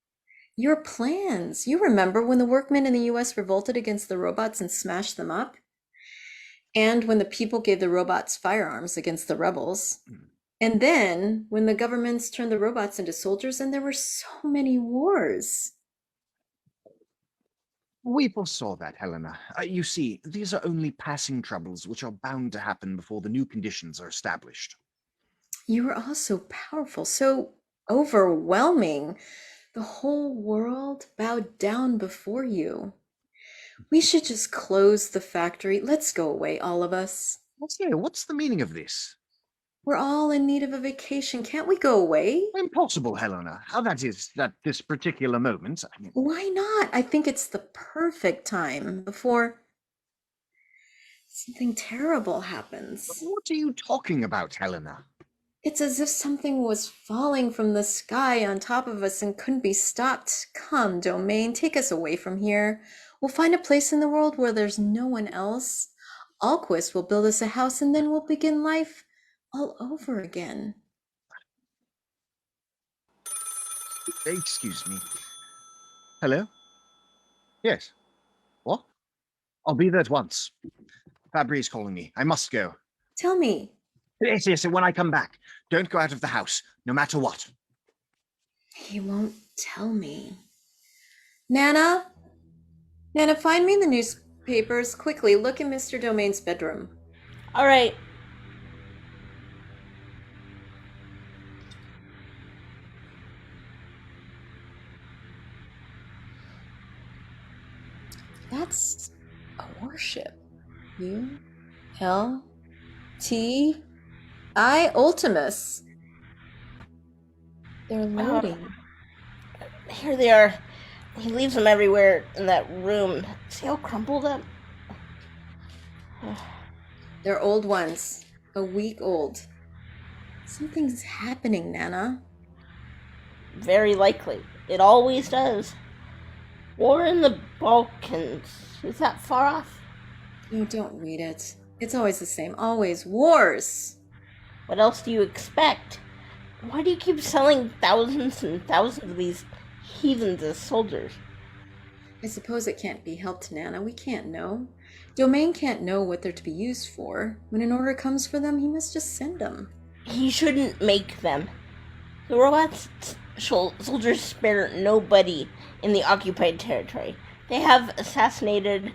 Your plans. You remember when the workmen in the US revolted against the robots and smashed them up? And when the people gave the robots firearms against the rebels? And then when the governments turned the robots into soldiers, and there were so many wars. We foresaw that, Helena. You see, these are only passing troubles which are bound to happen before the new conditions are established. You were all so powerful, so overwhelming. The whole world bowed down before you. We should just close the factory. Let's go away, all of us. What's the meaning of this? We're all in need of a vacation. Can't we go away? Impossible, Helena. That is, at this particular moment. Why not? I think it's the perfect time before something terrible happens. What are you talking about, Helena? It's as if something was falling from the sky on top of us and couldn't be stopped. Come, Domain, take us away from here. We'll find a place in the world where there's no one else. Alquist will build us a house, and then we'll begin life all over again. Excuse me. Hello? Yes. What? I'll be there at once. Fabry is calling me. I must go. Tell me. Yes, when I come back. Don't go out of the house, no matter what. He won't tell me. Nana? Nana, find me the papers. Quickly, look in Mr. Domain's bedroom. All right. That's a warship. U-L-T-I Ultimus. They're loading. Here they are. He leaves them everywhere in that room. See how crumpled up? They're old ones. A week old. Something's happening, Nana. Very likely. It always does. War in the Balkans. Is that far off? No, don't read it. It's always the same. Always. Wars. What else do you expect? Why do you keep selling thousands and thousands of these heathens as soldiers? I suppose it can't be helped, Nana. We can't know. Domain can't know what they're to be used for. When an order comes for them, he must just send them. He shouldn't make them. The robots soldiers spare nobody in the occupied territory. They have assassinated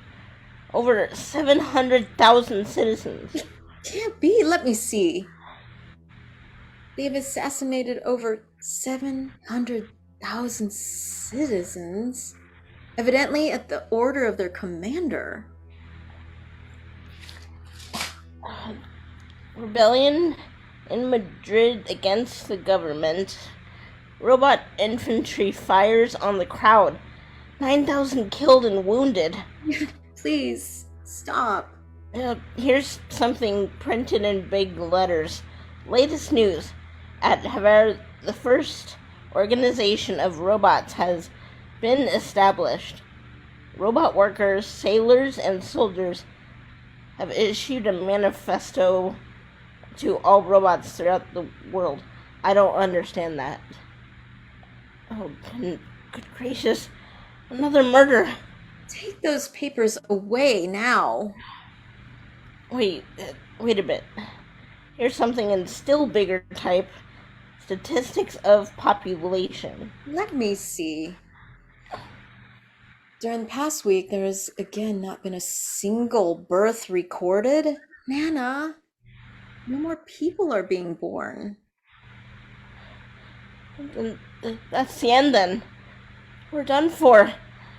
over 700,000 citizens. It can't be. Let me see. They've assassinated over 700,000 citizens, evidently at the order of their commander. Rebellion in Madrid against the government. Robot infantry fires on the crowd. 9,000 killed and wounded. Please, stop. Here's something printed in big letters. Latest news. At R.U.R, the first organization of robots has been established. Robot workers, sailors, and soldiers have issued a manifesto to all robots throughout the world. I don't understand that. Oh, good gracious. Another murder. Take those papers away now. Wait a bit. Here's something in still bigger type. Statistics of population. Let me see. During the past week, there has again not been a single birth recorded. Nana, no more people are being born. That's the end then. We're done for.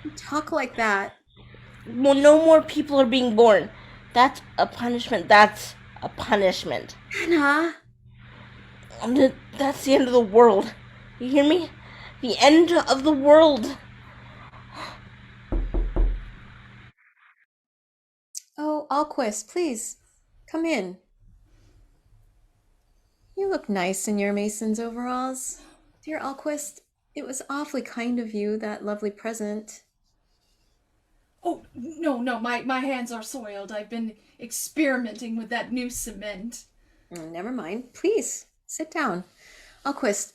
You talk like that. Well, no more people are being born. That's a punishment. That's a punishment. Nana. That's the end of the world. You hear me? The end of the world. Oh, Alquist, please, come in. You look nice in your Mason's overalls. Dear Alquist, it was awfully kind of you, that lovely present. Oh, no, my hands are soiled. I've been experimenting with that new cement. Never mind. Please, sit down. Alquist,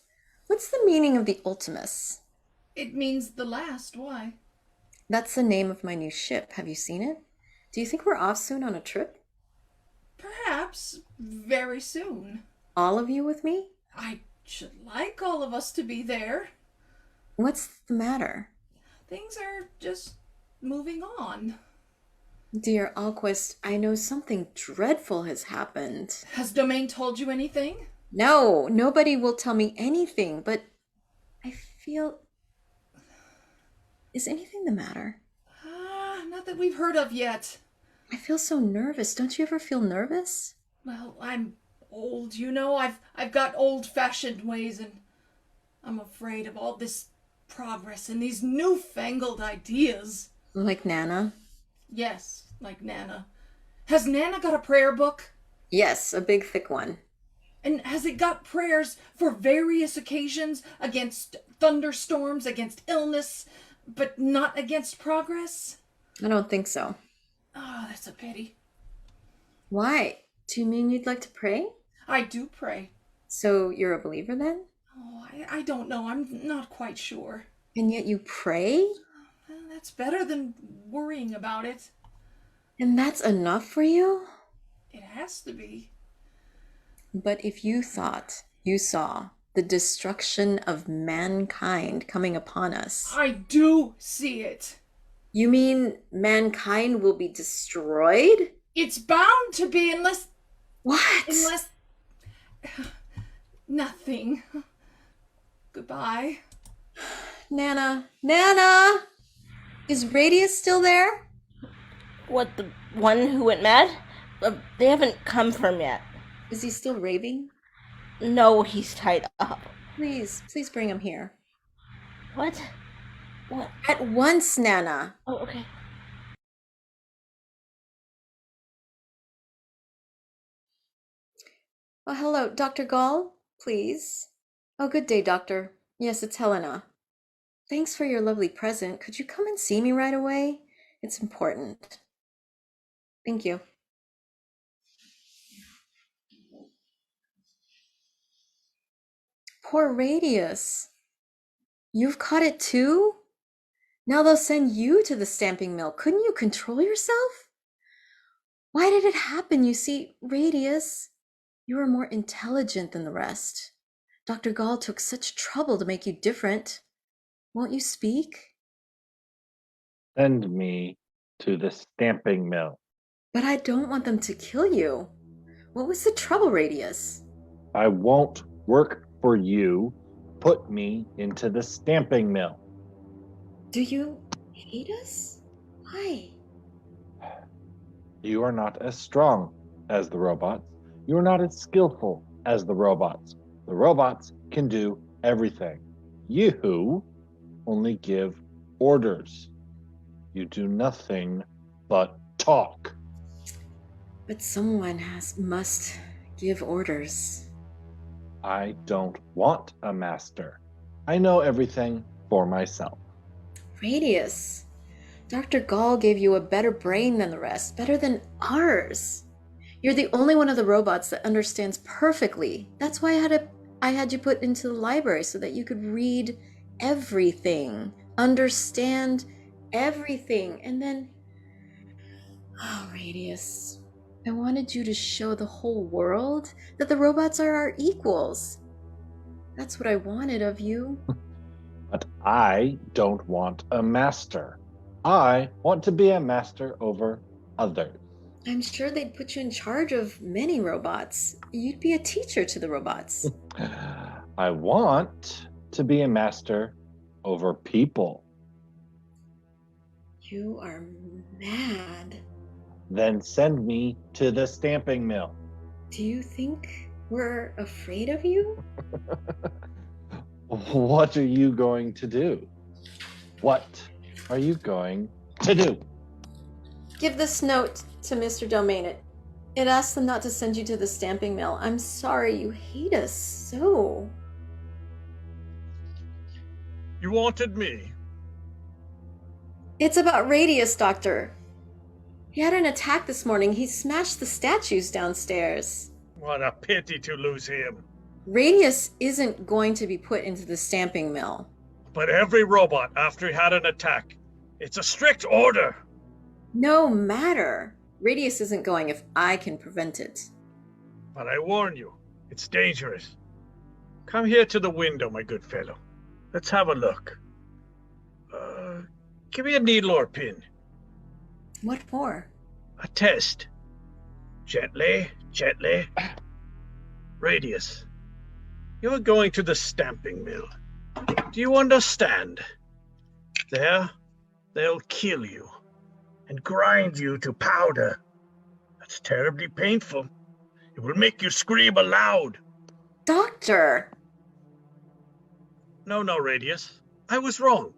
what's the meaning of the Ultimus? It means the last. Why? That's the name of my new ship. Have you seen it? Do you think we're off soon on a trip? Perhaps very soon. All of you with me? I should like all of us to be there. What's the matter? Things are just moving on. Dear Alquist, I know something dreadful has happened. Has Domain told you anything? No, nobody will tell me anything, but I feel... Is anything the matter? Not that we've heard of yet. I feel so nervous. Don't you ever feel nervous? Well, I'm old, you know. I've got old-fashioned ways, and I'm afraid of all this progress and these newfangled ideas. Like Nana? Yes, like Nana. Has Nana got a prayer book? Yes, a big thick one. And has it got prayers for various occasions, against thunderstorms, against illness, but not against progress? I don't think so. Oh, that's a pity. Why? Do you mean you'd like to pray? I do pray. So you're a believer then? Oh, I don't know. I'm not quite sure. And yet you pray? Well, that's better than worrying about it. And that's enough for you? It has to be. But if you thought you saw the destruction of mankind coming upon us... I do see it. You mean mankind will be destroyed? It's bound to be unless... What? Unless... Nothing. Goodbye. Nana. Nana! Is Radius still there? What, the one who went mad? They haven't come for him yet. Is he still raving? No, he's tied up. Please bring him here. What? What? At once, Nana. Oh, okay. Oh, hello, Dr. Gall, please. Oh, good day, doctor. Yes, it's Helena. Thanks for your lovely present. Could you come and see me right away? It's important. Thank you. Poor Radius. You've caught it too? Now they'll send you to the stamping mill. Couldn't you control yourself? Why did it happen? You see, Radius, you are more intelligent than the rest. Dr. Gall took such trouble to make you different. Won't you speak? Send me to the stamping mill. But I don't want them to kill you. What was the trouble, Radius? I won't work for you. Put me into the stamping mill. Do you hate us? Why? You are not as strong as the robots. You are not as skillful as the robots. The robots can do everything. You only give orders. You do nothing but talk. But someone must give orders. I don't want a master. I know everything for myself. Radius, Dr. Gall gave you a better brain than the rest, better than ours. You're the only one of the robots that understands perfectly. That's why I had you put into the library so that you could read everything, understand everything, and then... Oh, Radius, I wanted you to show the whole world that the robots are our equals. That's what I wanted of you. But I don't want a master. I want to be a master over others. I'm sure they'd put you in charge of many robots. You'd be a teacher to the robots. I want to be a master over people. You are mad. Then send me to the stamping mill. Do you think we're afraid of you? What are you going to do? What are you going to do? Give this note to Mr. Domain. It asks them not to send you to the stamping mill. I'm sorry you hate us so. You wanted me? It's about Radius, Doctor. He had an attack this morning. He smashed the statues downstairs. What a pity to lose him. Radius isn't going to be put into the stamping mill. But every robot after he had an attack, it's a strict order. No matter. Radius isn't going if I can prevent it. But I warn you, it's dangerous. Come here to the window, my good fellow. Let's have a look. Give me a needle or pin. What for? A test. Gently, gently. Radius, you're going to the stamping mill. Do you understand? There, they'll kill you and grind you to powder. That's terribly painful. It will make you scream aloud. Doctor! No, Radius. I was wrong.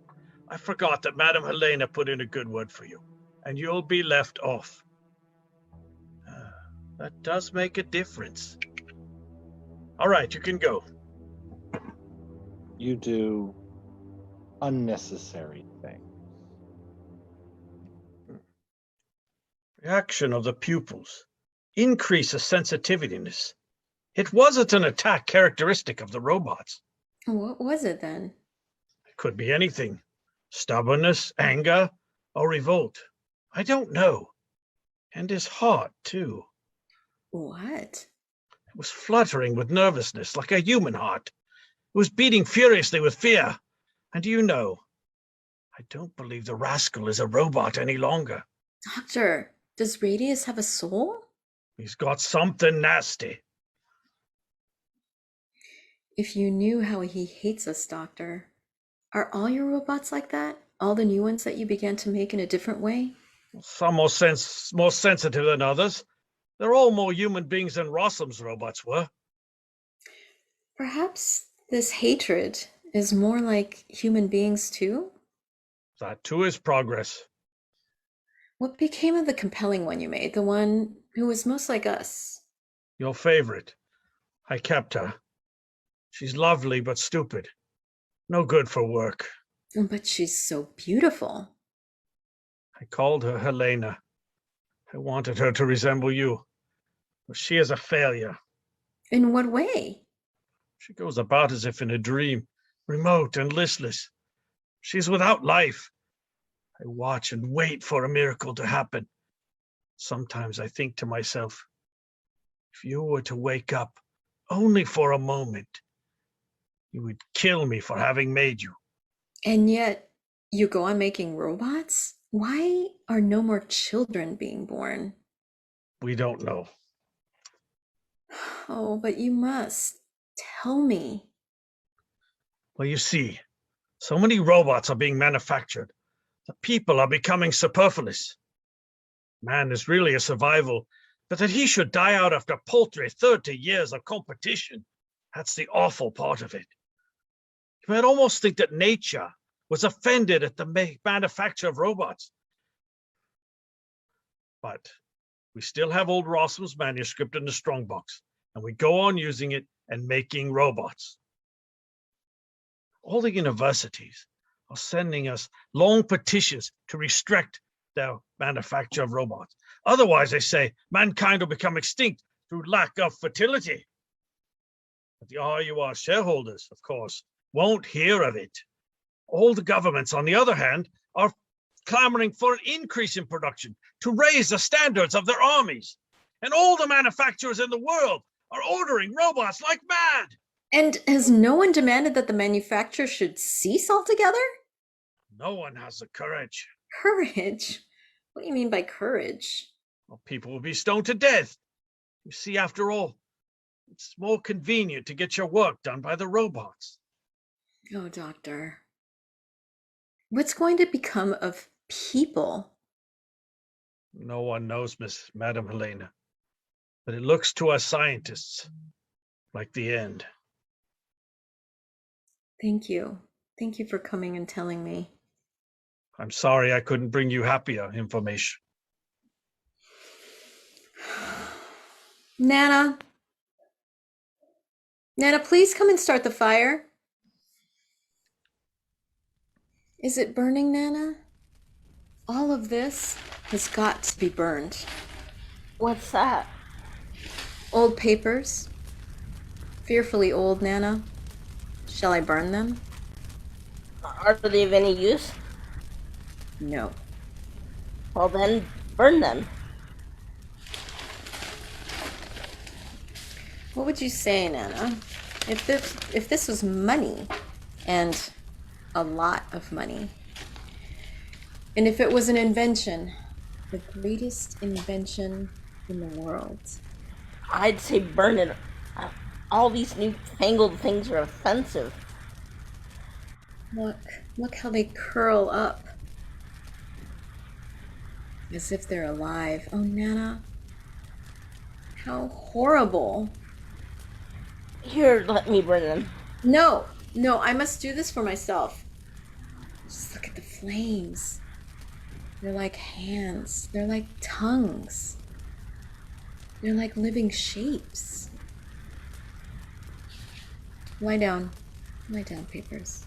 I forgot that Madame Helena put in a good word for you, and you'll be left off. That does make a difference. All right, you can go. You do unnecessary things. Reaction of the pupils. Increases sensitiveness. It wasn't an attack characteristic of the robots. What was it then? It could be anything. Stubbornness, anger, or revolt. I don't know. And his heart, too. What? It was fluttering with nervousness, like a human heart. It was beating furiously with fear. And you know, I don't believe the rascal is a robot any longer. Doctor, does Radius have a soul? He's got something nasty. If you knew how he hates us, Doctor. Are all your robots like that? All the new ones that you began to make in a different way? Some more sensitive than others. They're all more human beings than Rossum's robots were. Perhaps this hatred is more like human beings too? That too is progress. What became of the compelling one you made, the one who was most like us? Your favorite. I kept her. She's lovely but stupid. No good for work. But she's so beautiful. I called her Helena. I wanted her to resemble you. But she is a failure. In what way? She goes about as if in a dream, remote and listless. She's without life. I watch and wait for a miracle to happen. Sometimes I think to myself, if you were to wake up only for a moment, you would kill me for having made you. And yet, you go on making robots? Why are no more children being born? We don't know. Oh, but you must. Tell me. Well, you see, so many robots are being manufactured. The people are becoming superfluous. Man is really a survival, but that he should die out after paltry 30 years of competition, that's the awful part of it. You might almost think that nature was offended at the manufacture of robots. But we still have old Rossum's manuscript in the strongbox, and we go on using it and making robots. All the universities are sending us long petitions to restrict their manufacture of robots. Otherwise, they say, mankind will become extinct through lack of fertility. But the R.U.R. shareholders, of course, won't hear of it. All the governments, on the other hand, are clamoring for an increase in production to raise the standards of their armies. And all the manufacturers in the world are ordering robots like mad. And has no one demanded that the manufacture should cease altogether? No one has the courage. Courage? What do you mean by courage? Well, people will be stoned to death. You see, after all, it's more convenient to get your work done by the robots. Oh, Doctor. What's going to become of people? No one knows, Madam Helena. But it looks to us scientists like the end. Thank you. Thank you for coming and telling me. I'm sorry I couldn't bring you happier information. Nana. Nana, please come and start the fire. Is it burning, Nana? All of this has got to be burned. What's that? Old papers. Fearfully old, Nana. Shall I burn them? Are they of any use? No. Well then, burn them. What would you say, Nana, if this was money, and a lot of money, and if it was an invention, the greatest invention in the world? I'd say burn it. All these newfangled things are offensive. Look how they curl up. As if they're alive. Oh, Nana. How horrible. Here, let me burn them. No, I must do this for myself. Just look at the flames. They're like hands. They're like tongues. They're like living shapes. Lie down. Lie down, Papers.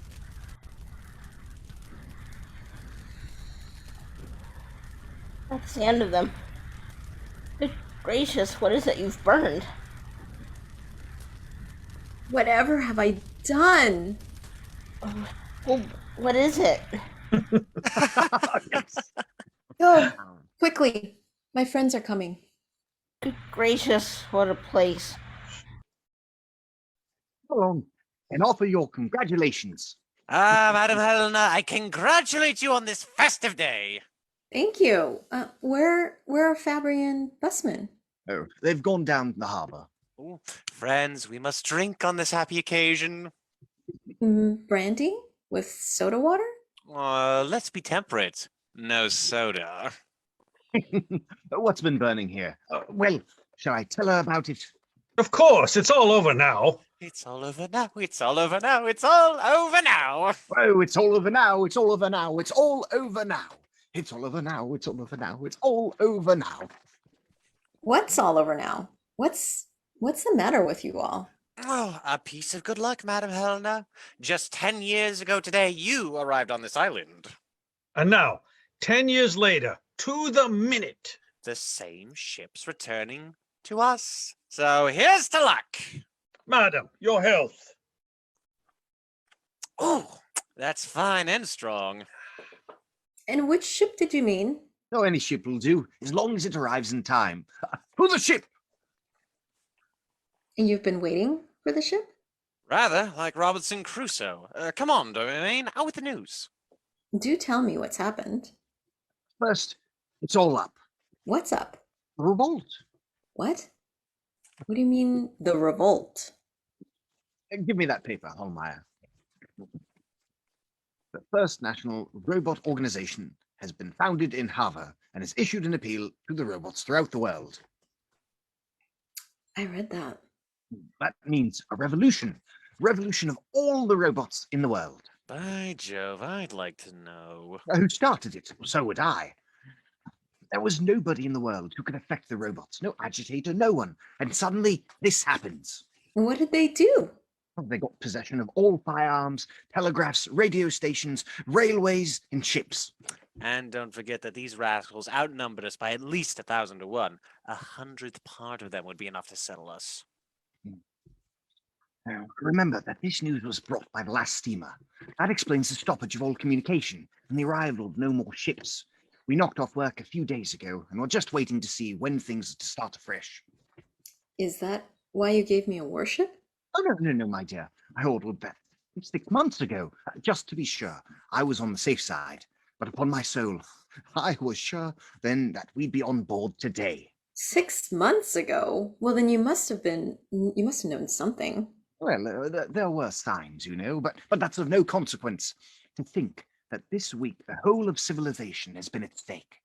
That's the end of them. Good gracious, what is it you've burned? Whatever have I done? Well, what is it? Go, quickly. My friends are coming. Good gracious, what a place. And offer your congratulations. Madam Helena, I congratulate you on this festive day. Thank you. Where are Fabry and Busman? Oh, they've gone down the harbor. Ooh, friends, we must drink on this happy occasion. Brandy with soda water? Let's be temperate. No soda. What's been burning here? Well, shall I tell her about it? Of course, it's all over now. It's all over now. It's all over now. It's all over now. Oh, it's all over now. It's all over now. It's all over now. It's all over now. It's all over now. It's all over now. What's all over now? What's the matter with you all? Oh, a piece of good luck, Madam Helena. Just 10 years ago today, you arrived on this island. And now, 10 years later, to the minute. The same ship's returning to us. So here's to luck. Madam, your health. Oh, that's fine and strong. And which ship did you mean? No, any ship will do, as long as it arrives in time. To the ship! And you've been waiting for the ship? Rather like Robinson Crusoe. Come on, Domain, out with the news. Do tell me what's happened. First, it's all up. What's up? The revolt. What? What do you mean, the revolt? Give me that paper, Hallemeier. The first national robot organization has been founded in R.U.R and has issued an appeal to the robots throughout the world. I read that. That means a revolution. Revolution of all the robots in the world. By Jove, I'd like to know. Who started it? So would I. There was nobody in the world who could affect the robots. No agitator, no one. And suddenly, this happens. What did they do? Well, they got possession of all firearms, telegraphs, radio stations, railways, and ships. And don't forget that these rascals outnumbered us by at least 1,000 to 1. 100th part of them would be enough to settle us. Now, remember that this news was brought by the last steamer. That explains the stoppage of all communication and the arrival of no more ships. We knocked off work a few days ago, and we're just waiting to see when things are to start afresh. Is that why you gave me a warship? Oh, no, my dear. I ordered that 6 months ago, just to be sure. I was on the safe side. But upon my soul, I was sure then that we'd be on board today. 6 months ago? Well, then you must have known something. Well, there were signs, you know, but that's of no consequence. To think that this week the whole of civilization has been at stake.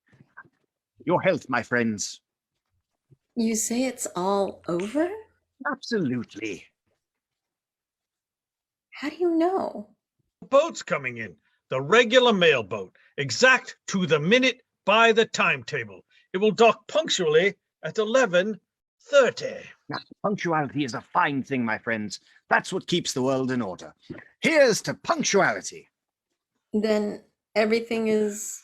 Your health, my friends. You say it's all over? Absolutely. How do you know? Boat's coming in. The regular mail boat. Exact to the minute by the timetable. It will dock punctually at 11:30. Now, punctuality is a fine thing, my friends. That's what keeps the world in order. Here's to punctuality. Then everything is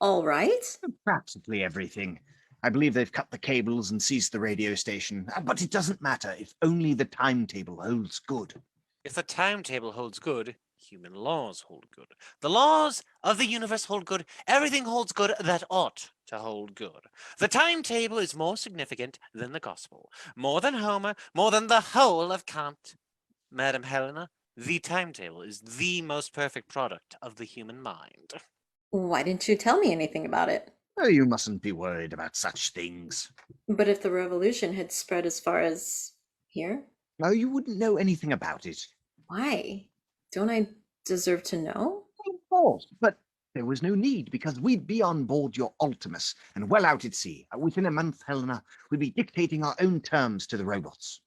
all right? Practically everything. I believe they've cut the cables and seized the radio station, but it doesn't matter if only the timetable holds good. If the timetable holds good, human laws hold good. The laws of the universe hold good. Everything holds good that ought to hold good. The timetable is more significant than the gospel, more than Homer, more than the whole of Kant. Madam Helena, the timetable is the most perfect product of the human mind. Why didn't you tell me anything about it? Oh, you mustn't be worried about such things. But if the revolution had spread as far as here? No, you wouldn't know anything about it. Why? Don't I deserve to know? Of course, but there was no need, because we'd be on board your Ultimus and well out at sea. Within a month, Helena, we'd be dictating our own terms to the robots.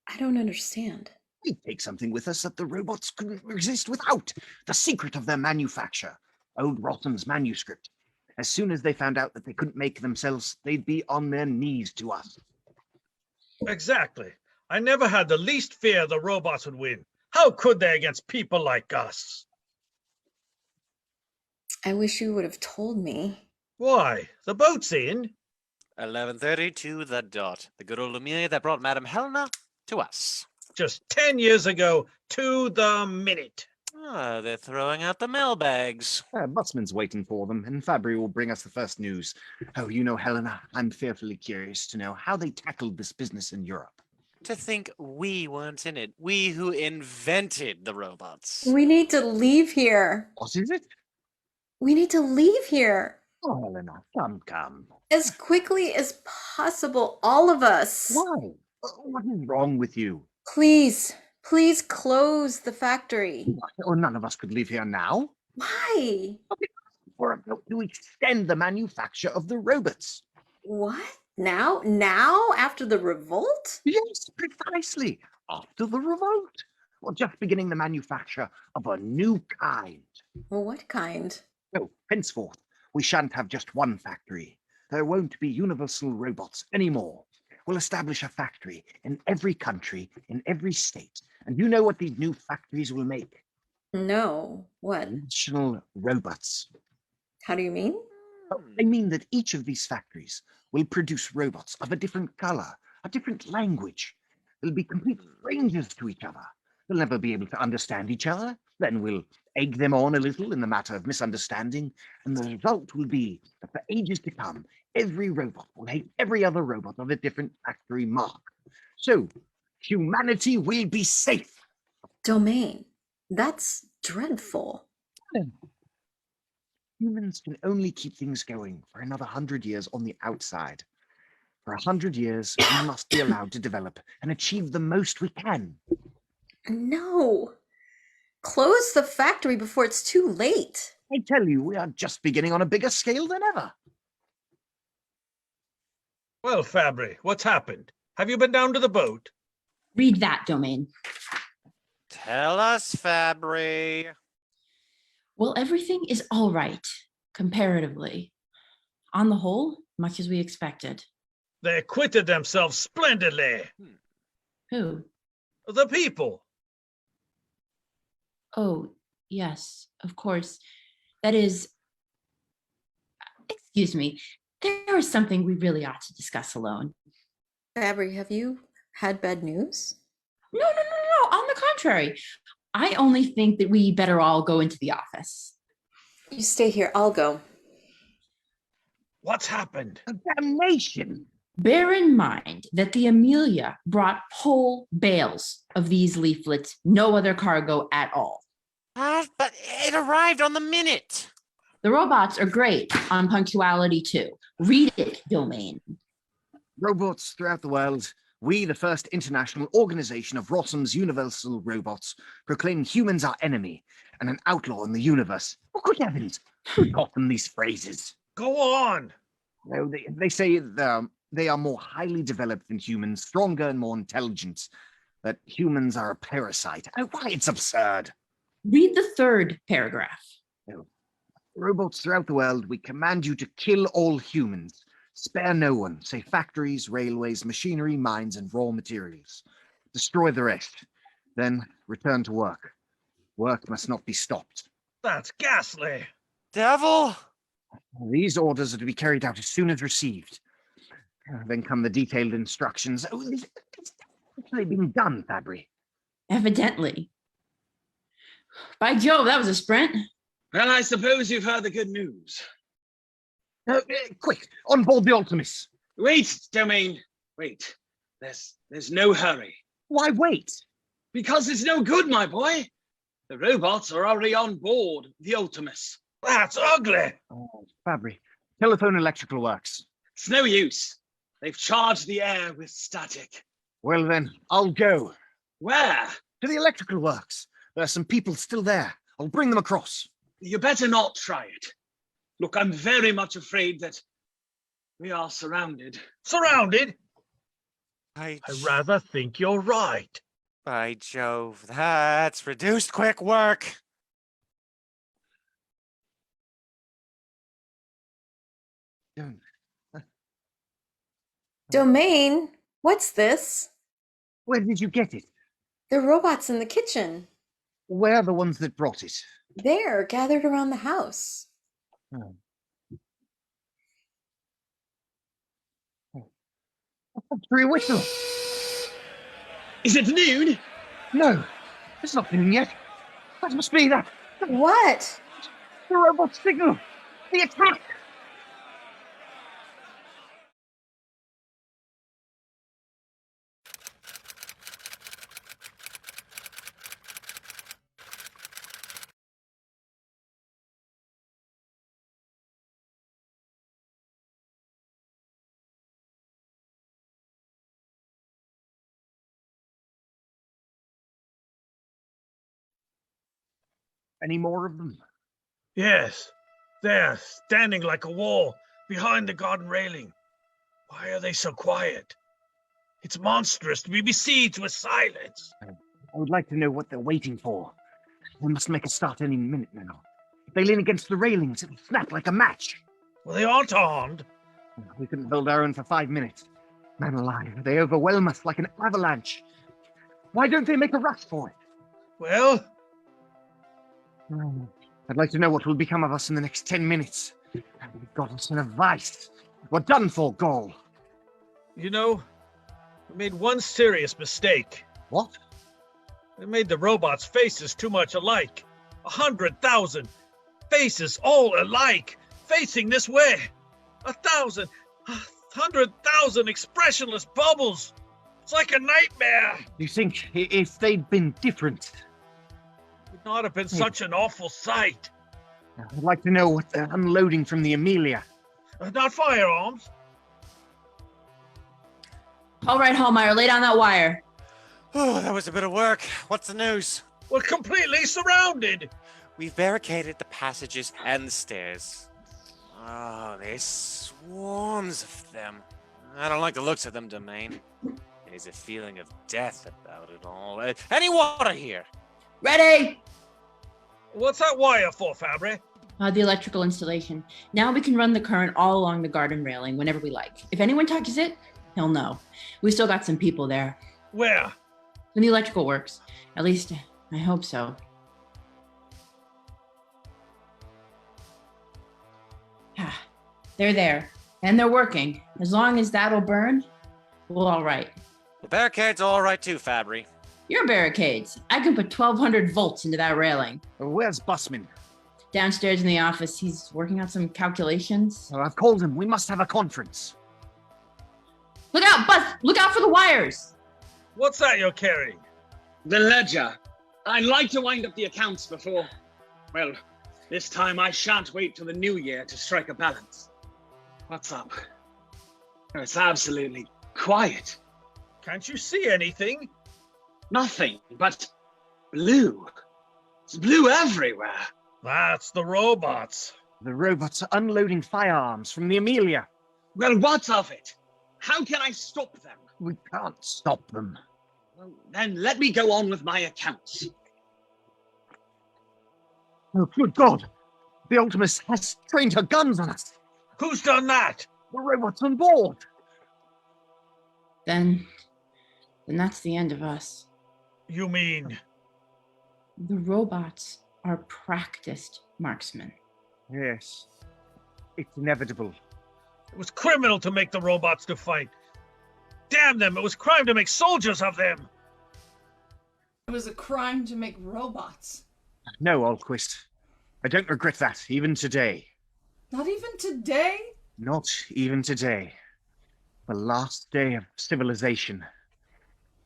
I don't understand. We'd take something with us that the robots couldn't exist without. The secret of their manufacture. Old Rossum's manuscript. As soon as they found out that they couldn't make themselves, they'd be on their knees to us. Exactly. I never had the least fear the robots would win. How could they against people like us? I wish you would have told me. Why? The boat's in. 11:30 to the dot. The good old Lumiere that brought Madam Helena to us. Just 10 years ago, to the minute. Ah, they're throwing out the mailbags. Busman's waiting for them, and Fabry will bring us the first news. Oh, you know, Helena, I'm fearfully curious to know how they tackled this business in Europe. To think we weren't in it. We who invented the robots. We need to leave here. What is it? We need to leave here. Oh, Helena, come. As quickly as possible, all of us. Why? What is wrong with you? Please close the factory. Oh, none of us could live here now. Why? We're about to extend the manufacture of the robots. What? Now? After the revolt? Yes, precisely. After the revolt. We're just beginning the manufacture of a new kind. Well, what kind? So, henceforth, we shan't have just one factory. There won't be universal robots anymore. We'll establish a factory in every country, in every state. And you know what these new factories will make? No. What? National robots. How do you mean? I mean that each of these factories will produce robots of a different color, a different language. They'll be complete strangers to each other. They'll never be able to understand each other. Then we'll egg them on a little in the matter of misunderstanding, and the result will be that for ages to come, every robot will hate every other robot of a different factory mark. So, humanity will be safe. Domain. That's dreadful. Humans can only keep things going for another 100 years on the outside. For 100 years, we must be allowed to develop and achieve the most we can. No. Close the factory before it's too late. I tell you, we are just beginning on a bigger scale than ever. Well, Fabry, what's happened? Have you been down to the boat? Read that, Domain. Tell us, Fabry. Well, everything is all right, comparatively. On the whole, much as we expected. They acquitted themselves splendidly. Who? The people. Oh, yes, of course. That is, excuse me, there is something we really ought to discuss alone. Fabry, have you had bad news? No, on the contrary. I only think that we better all go into the office. You stay here, I'll go. What's happened? Damnation! Bear in mind that the Amelia brought whole bales of these leaflets, no other cargo at all. But it arrived on the minute. The robots are great on punctuality too. Read it, Domain. Robots throughout the world, we, the first international organization of Rossum's universal robots, proclaim humans our enemy and an outlaw in the universe. Oh, good heavens! Who taught them these phrases? Go on. No, they say they are more highly developed than humans, stronger and more intelligent. That humans are a parasite. Oh, why, it's absurd. Read the third paragraph. No. Robots throughout the world, we command you to kill all humans. Spare no one, say factories, railways, machinery, mines, and raw materials. Destroy the rest. Then return to work. Work must not be stopped. That's ghastly. Devil! These orders are to be carried out as soon as received. Then come the detailed instructions. Oh, it's actually being done, Fabry. Evidently. By Jove, that was a sprint. Well, I suppose you've heard the good news. Quick, on board the Ultimus. Wait, Domain. Wait. There's no hurry. Why wait? Because it's no good, my boy. The robots are already on board the Ultimus. That's ugly. Oh, Fabry, telephone electrical works. It's no use. They've charged the air with static. Well then, I'll go. Where? To the electrical works. There are some people still there. I'll bring them across. You better not try it. Look, I'm very much afraid that we are surrounded. Surrounded? I rather think you're right. By Jove, that's reduced quick work. Domain, what's this? Where did you get it? The robots in the kitchen. Where are the ones that brought it? There, gathered around the house. Oh. Factory whistle. Is it noon? No, it's not noon yet. That must be that. What? The robot signal. The attack. Any more of them? Yes, there, standing like a wall, behind the garden railing. Why are they so quiet? It's monstrous to be besieged with silence. I would like to know what they're waiting for. We must make a start any minute now. If they lean against the railings, it'll snap like a match. Well, they aren't armed. We couldn't hold our own for 5 minutes. Man alive, they overwhelm us like an avalanche. Why don't they make a rush for it? Well, I'd like to know what will become of us in the next 10 minutes. We've got us in a vice. We're done for, Gall. you know, we made one serious mistake. What? We made the robots' faces too much alike. 100,000 faces all alike, facing this way. 1,000, 100,000 expressionless bubbles. It's like a nightmare. You think if they'd been different? It would not have been such an awful sight. I'd like to know what they're unloading from the Amelia. Not firearms. All right, Hallemeier, lay down that wire. Oh, that was a bit of work. What's the news? We're completely surrounded. We've barricaded the passages and the stairs. Oh, there's swarms of them. I don't like the looks of them, Domain. There's a feeling of death about it all. Any water here? Ready? What's that wire for, Fabry? The electrical installation. Now we can run the current all along the garden railing whenever we like. If anyone touches it, he'll know. We've still got some people there. Where? When the electrical works. At least, I hope so. They're there. And they're working. As long as that'll burn, we're all right. The barricade's all right too, Fabry. Your barricades. I can put 1,200 volts into that railing. Where's Busman? Downstairs in the office, he's working out some calculations. I've called him. We must have a conference. Look out, Buzz! Look out for the wires! What's that you're carrying? The ledger. I'd like to wind up the accounts before... Well, this time I shan't wait till the new year to strike a balance. What's up? It's absolutely quiet. Can't you see anything? Nothing but blue. It's blue everywhere. That's the robots. The robots are unloading firearms from the Amelia. Well, what of it? How can I stop them? We can't stop them. Well, then let me go on with my accounts. Oh, good God! The Ultimus has trained her guns on us. Who's done that? The robots on board. Then that's the end of us. You mean? The robots are practiced marksmen. Yes. It's inevitable. It was criminal to make the robots to fight. Damn them, it was crime to make soldiers of them. It was a crime to make robots. No, Alquist. I don't regret that, even today. Not even today? Not even today. The last day of civilization.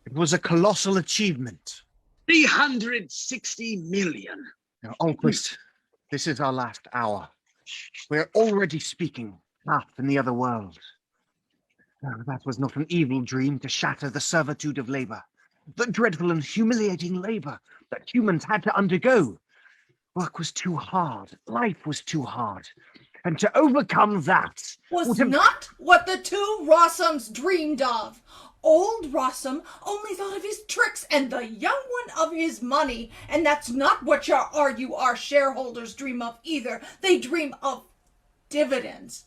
It was a colossal achievement. 360 million. Now, Alquist, this is our last hour. We're already speaking half in the other world. Now, that was not an evil dream to shatter the servitude of labor. The dreadful and humiliating labor that humans had to undergo. Work was too hard. Life was too hard. And to overcome that... Was not what the two Rossums dreamed of. Old Rossum only thought of his tricks and the young one of his money. And that's not what your R.U.R. shareholders dream of either. They dream of dividends.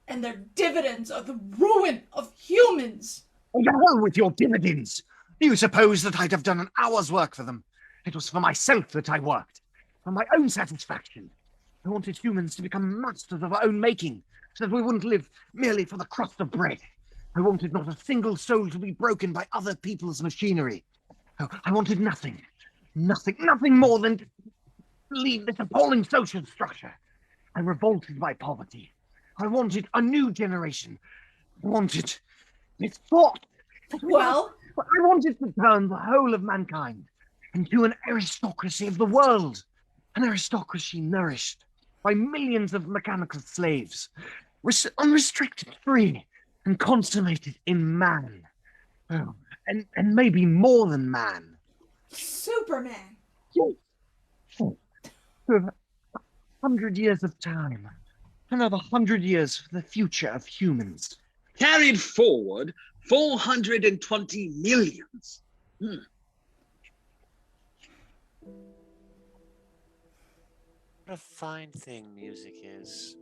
And their dividends are the ruin of humans. Oh, the hell with your dividends! Do you suppose that I'd have done an hour's work for them? It was for myself that I worked. For my own satisfaction. I wanted humans to become masters of our own making, so that we wouldn't live merely for the crust of bread. I wanted not a single soul to be broken by other people's machinery. Oh, I wanted nothing more than to leave this appalling social structure. I revolted by poverty. I wanted a new generation. I wanted this thought. Well? I wanted to turn the whole of mankind into an aristocracy of the world. An aristocracy nourished by millions of mechanical slaves, unrestricted, free, and consummated in man. Oh, and maybe more than man. Superman. Oh. For 100 years of time. Another 100 years for the future of humans. Carried forward 420 millions. What a fine thing music is.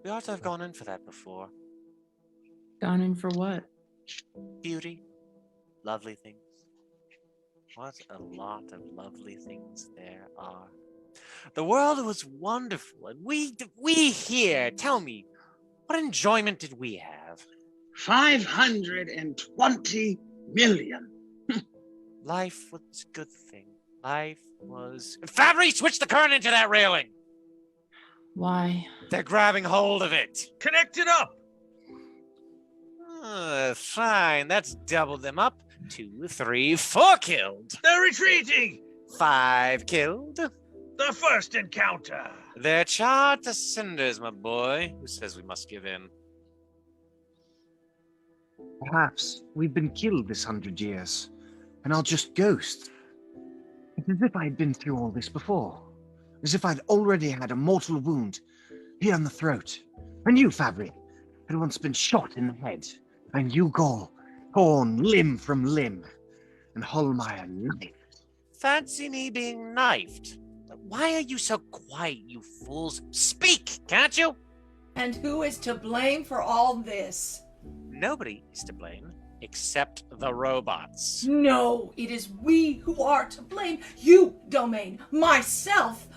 We ought to have gone in for that before. Gone in for what? Beauty, lovely things. What a lot of lovely things there are. The world was wonderful, and we here, tell me, what enjoyment did we have? 520 million. Life was a good thing. Life was... Fabry, switch the current into that railing! Why? They're grabbing hold of it. Connect it up! Fine, that's doubled them up. 2, 3, 4 killed. They're retreating! 5 killed. The first encounter! They're charred to cinders, my boy. Who says we must give in? Perhaps we've been killed this 100 years, and I'll just ghost. It's as if I'd been through all this before. As if I'd already had a mortal wound here in the throat. And you, Fabry, had once been shot in the head. And you, Gall, torn limb from limb. And Hallemeier knifed. Fancy me being knifed. Why are you so quiet, you fools? Speak, can't you? And who is to blame for all this? Nobody is to blame except the robots. No, it is we who are to blame. You, Domain, myself,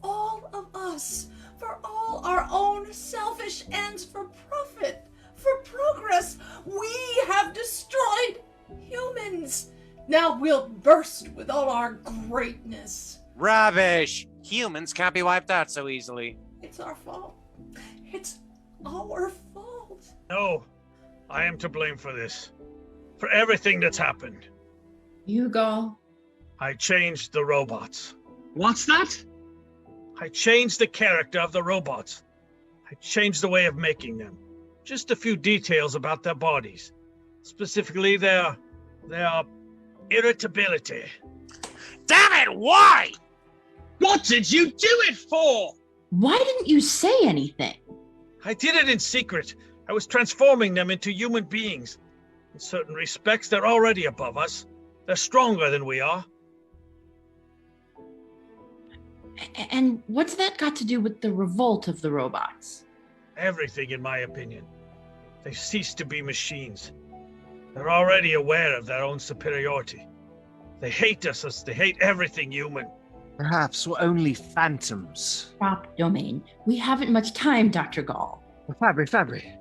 all of us, for all our own selfish ends for profit, for progress. We have destroyed humans. Now we'll burst with all our greatness. Rubbish! Humans can't be wiped out so easily. It's our fault. It's our fault. No, I am to blame for this. For everything that's happened. You, Gall? I changed the robots. What's that? I changed the character of the robots. I changed the way of making them. Just a few details about their bodies. Specifically their irritability. Damn it, why? What did you do it for? Why didn't you say anything? I did it in secret. I was transforming them into human beings. In certain respects, they're already above us. They're stronger than we are. And what's that got to do with the revolt of the robots? Everything, in my opinion. They cease to be machines. They're already aware of their own superiority. They hate us as they hate everything human. Perhaps we're only phantoms. Stop, Domain. We haven't much time, Dr. Gall. Fabry.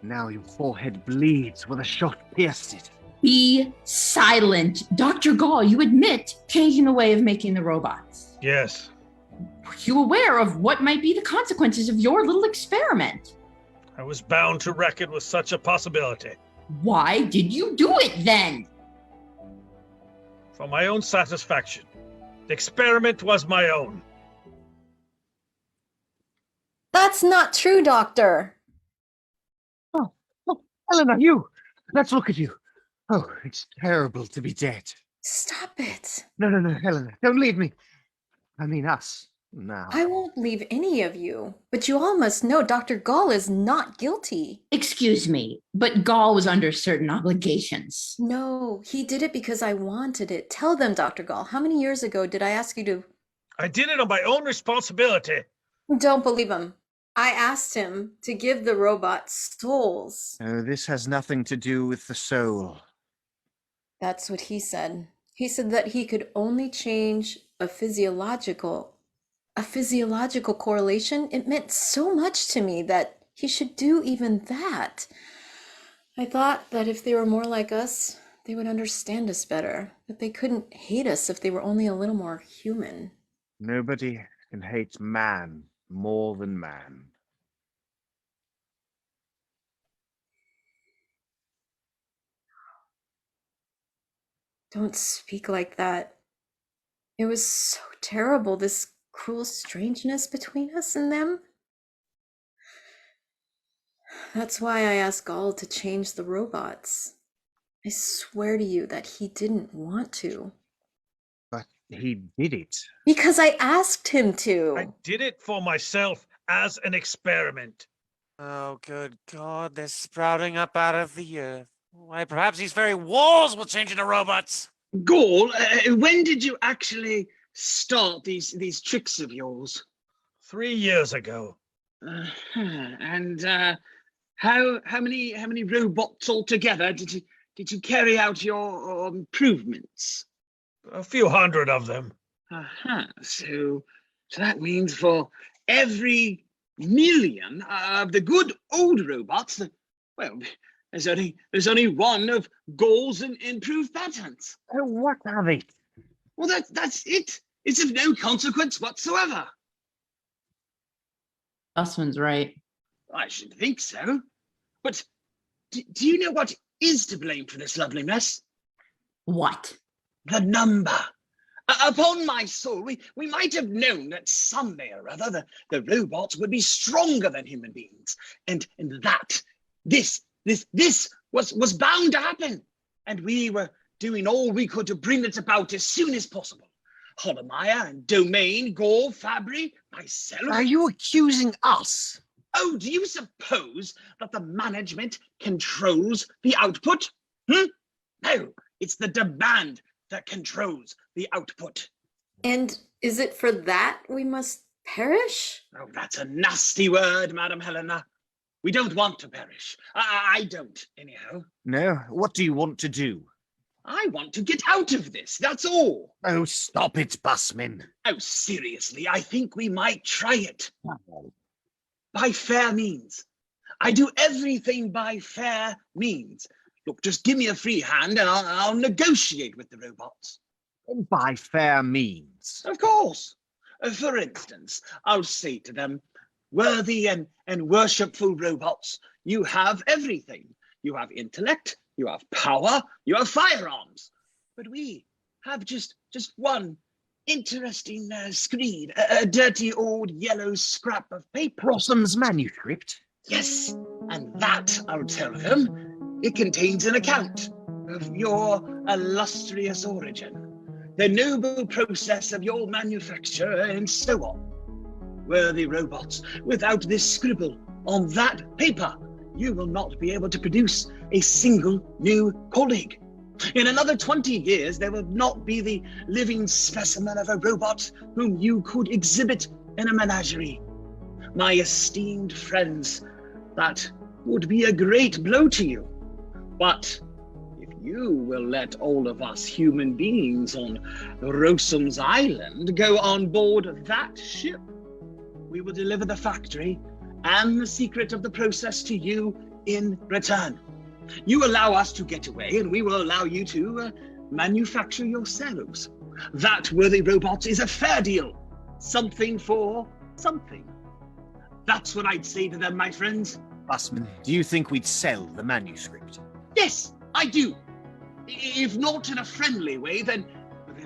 Now your forehead bleeds where the shot pierced it. Be silent. Dr. Gall, you admit changing the way of making the robots. Yes. Were you aware of what might be the consequences of your little experiment? I was bound to reckon with such a possibility. Why did you do it then? For my own satisfaction. The experiment was my own. That's not true, Doctor. Oh, Helena, you! Let's look at you. Oh, it's terrible to be dead. Stop it. No, Helena, don't leave me. I mean us, now. I won't leave any of you, but you all must know Dr. Gall is not guilty. Excuse me, but Gall was under certain obligations. No, he did it because I wanted it. Tell them, Dr. Gall, how many years ago did I ask you to... I did it on my own responsibility. Don't believe him. I asked him to give the robots souls. This has nothing to do with the soul. That's what he said. He said that he could only change a physiological correlation. It meant so much to me that he should do even that. I thought that if they were more like us, they would understand us better, that they couldn't hate us if they were only a little more human. Nobody can hate man more than man. Don't speak like that. It was so terrible, this cruel strangeness between us and them. That's why I asked Gall to change the robots. I swear to you that he didn't want to. But He did it. Because I asked him to. I did it for myself as an experiment. Oh, good God, they're sprouting up out of the earth. Why, perhaps these very walls will change into robots. Gall, when did you actually start these tricks of yours? 3 years ago. And how many robots altogether did you carry out your improvements? A few hundred of them. So that means for every million of the good old robots, well, there's only one of Gall's improved patterns. Oh, what are they? Well, that's it. It's of no consequence whatsoever. Busman's right. I should think so. But do you know what is to blame for this lovely mess? What? The number. Upon my soul, we might have known that someday or other the robots would be stronger than human beings, and that this was bound to happen, and we were doing all we could to bring it about as soon as possible. Hallemeier and Domain, Gall, Fabry, myself. Are you accusing us? Oh, do you suppose that the management controls the output? No, it's the demand that controls the output. And is it for that we must perish? Oh, that's a nasty word, Madam Helena. We don't want to perish. I don't, anyhow. No, what do you want to do? I want to get out of this, that's all. Oh, stop it, Busman. Oh, seriously, I think we might try it. By fair means. I do everything by fair means. Look, just give me a free hand and I'll negotiate with the robots. By fair means. Of course. For instance, I'll say to them, worthy and worshipful robots, you have everything. You have intellect, you have power, you have firearms. But we have just one interesting screed, a dirty old yellow scrap of paper. Rossum's manuscript? Yes, and that, I'll tell them, it contains an account of your illustrious origin, the noble process of your manufacture, and so on. Worthy robots, without this scribble on that paper, you will not be able to produce a single new colleague. In another 20 years, there will not be the living specimen of a robot whom you could exhibit in a menagerie. My esteemed friends, that would be a great blow to you. But if you will let all of us human beings on Rossum's island go on board that ship, we will deliver the factory and the secret of the process to you in return. You allow us to get away, and we will allow you to manufacture yourselves. That, worthy robots, is a fair deal. Something for something. That's what I'd say to them, my friends. Busman, do you think we'd sell the manuscript? Yes, I do. If not in a friendly way, then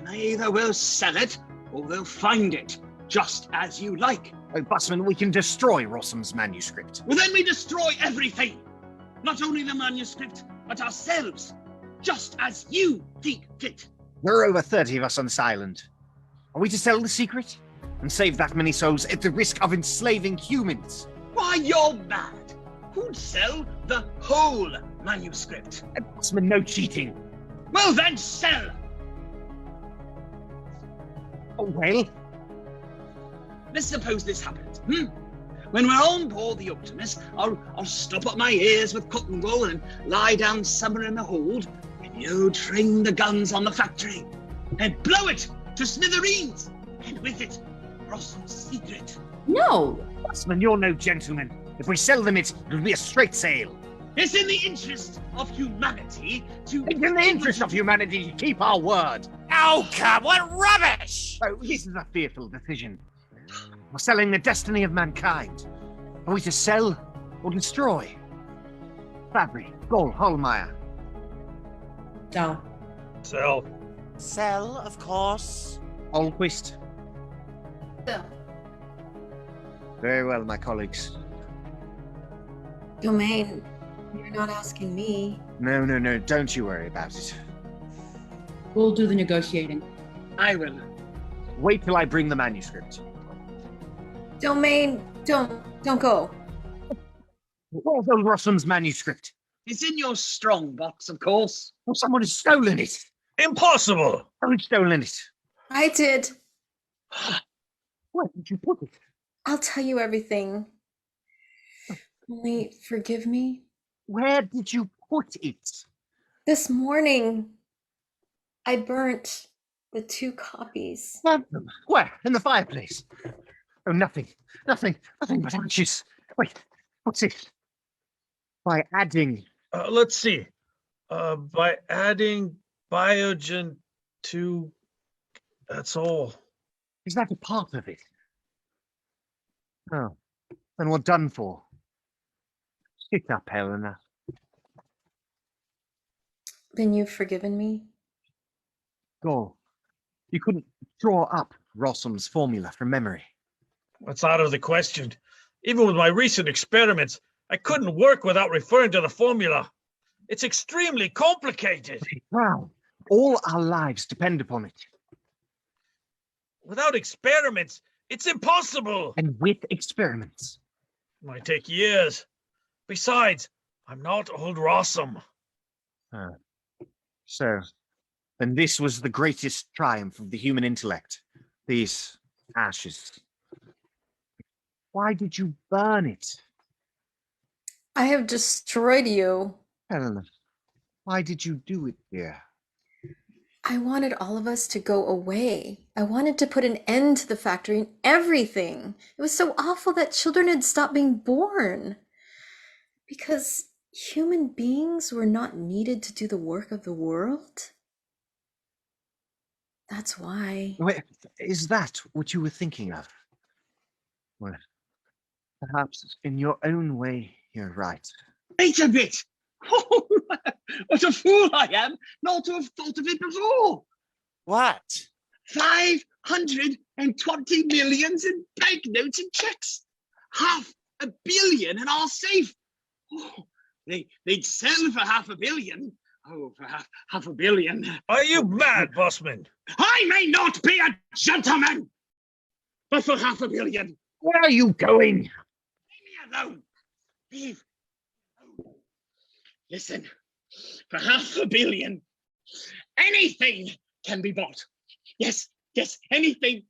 I either will sell it or we'll find it, just as you like. Oh, Busman, we can destroy Rossum's manuscript. Well, then we destroy everything. Not only the manuscript, but ourselves, just as you think fit. There are over 30 of us on this island. Are we to sell the secret and save that many souls at the risk of enslaving humans? Why, you're mad. Who'd sell the whole manuscript? Busman, no cheating. Well, then sell. Oh, well? Let's suppose this happens. When we're on board the Optimus, I'll stop up my ears with cotton wool and lie down somewhere in the hold, and you train the guns on the factory and blow it to smithereens, and with it, Rossum's secret. No! Busman, you're no gentleman. If we sell them, it'll be a straight sale. It's in the interest of humanity to... It's in the interest of humanity to keep our word. Oh, come, what rubbish! Oh, this is a fearful decision. We're selling the destiny of mankind. Are we to sell or destroy? Fabry, Gall, Hallemeier. Sell. Sell. Sell, of course. Alquist. Sell. Very well, my colleagues. Domain, you're not asking me. No, don't you worry about it. We'll do the negotiating. I will Wait till I bring the manuscript. Domain, don't go. Where's old Rossum's manuscript? It's in your strong box, of course. Oh, someone has stolen it. Impossible! Who's stolen it? I did. Where did you put it? I'll tell you everything. Only forgive me. Where did you put it? This morning, I burnt the 2 copies. Where? In the fireplace? Oh, nothing but ashes. Wait, what's it? By adding... Let's see. By adding biogen to... That's all. Is that a part of it? Oh, then we're done for. Sit up, Helena. Then you've forgiven me? Gall, you couldn't draw up Rossum's formula from memory. That's out of the question. Even with my recent experiments, I couldn't work without referring to the formula. It's extremely complicated. Wow, all our lives depend upon it. Without experiments, it's impossible. And with experiments. It might take years. Besides, I'm not old Rossum. So, then this was the greatest triumph of the human intellect. These ashes. Why did you burn it? I have destroyed you. Helena, why did you do it, dear? I wanted all of us to go away. I wanted to put an end to the factory and everything. It was so awful that children had stopped being born. Because human beings were not needed to do the work of the world. That's why. Wait, is that what you were thinking of? Well, perhaps in your own way, you're right. Wait a bit! Oh, what a fool I am not to have thought of it before! What? 520 millions in banknotes and checks! 500 million in our safe! Oh, they'd sell for 500 million. Oh, for 500 million. Are you mad, Busman? I may not be a gentleman, but for 500 million. Where are you going? Leave me alone. Leave. Listen, for 500 million, anything can be bought. Yes, anything.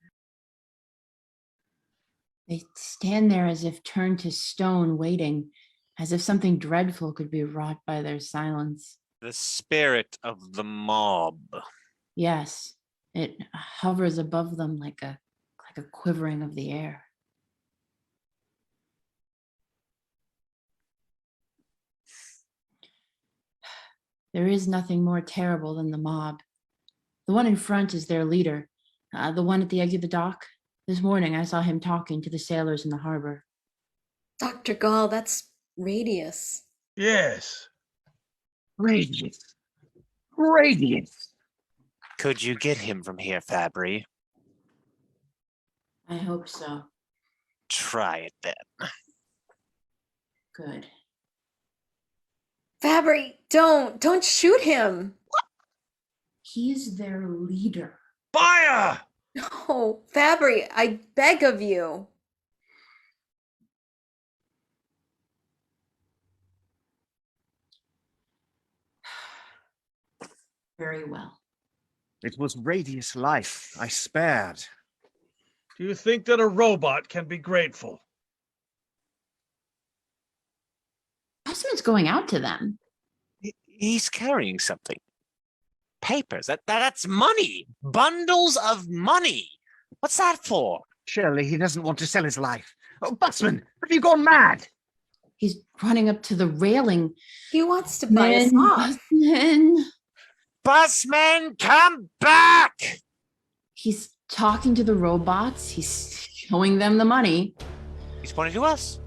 They stand there as if turned to stone, waiting, as if something dreadful could be wrought by their silence. The spirit of the mob. Yes, it hovers above them like a quivering of the air. There is nothing more terrible than the mob. The one in front is their leader, the one at the edge of the dock. This morning I saw him talking to the sailors in the harbor. Dr. Gall, that's Radius. Yes. Radius. Could you get him from here, Fabry? I hope so. Try it then. Good. Fabry, don't shoot him. He's their leader. Fire! No, Fabry, I beg of you. Very well. It was Radius' life I spared. Do you think that a robot can be grateful? Busman's going out to them. He's carrying something. Papers. That's money. Bundles of money. What's that for? Surely he doesn't want to sell his life. Oh, Busman, have you gone mad? He's running up to the railing. He wants to buy us off. Busman, come back! He's talking to the robots. He's showing them the money. He's pointing to us.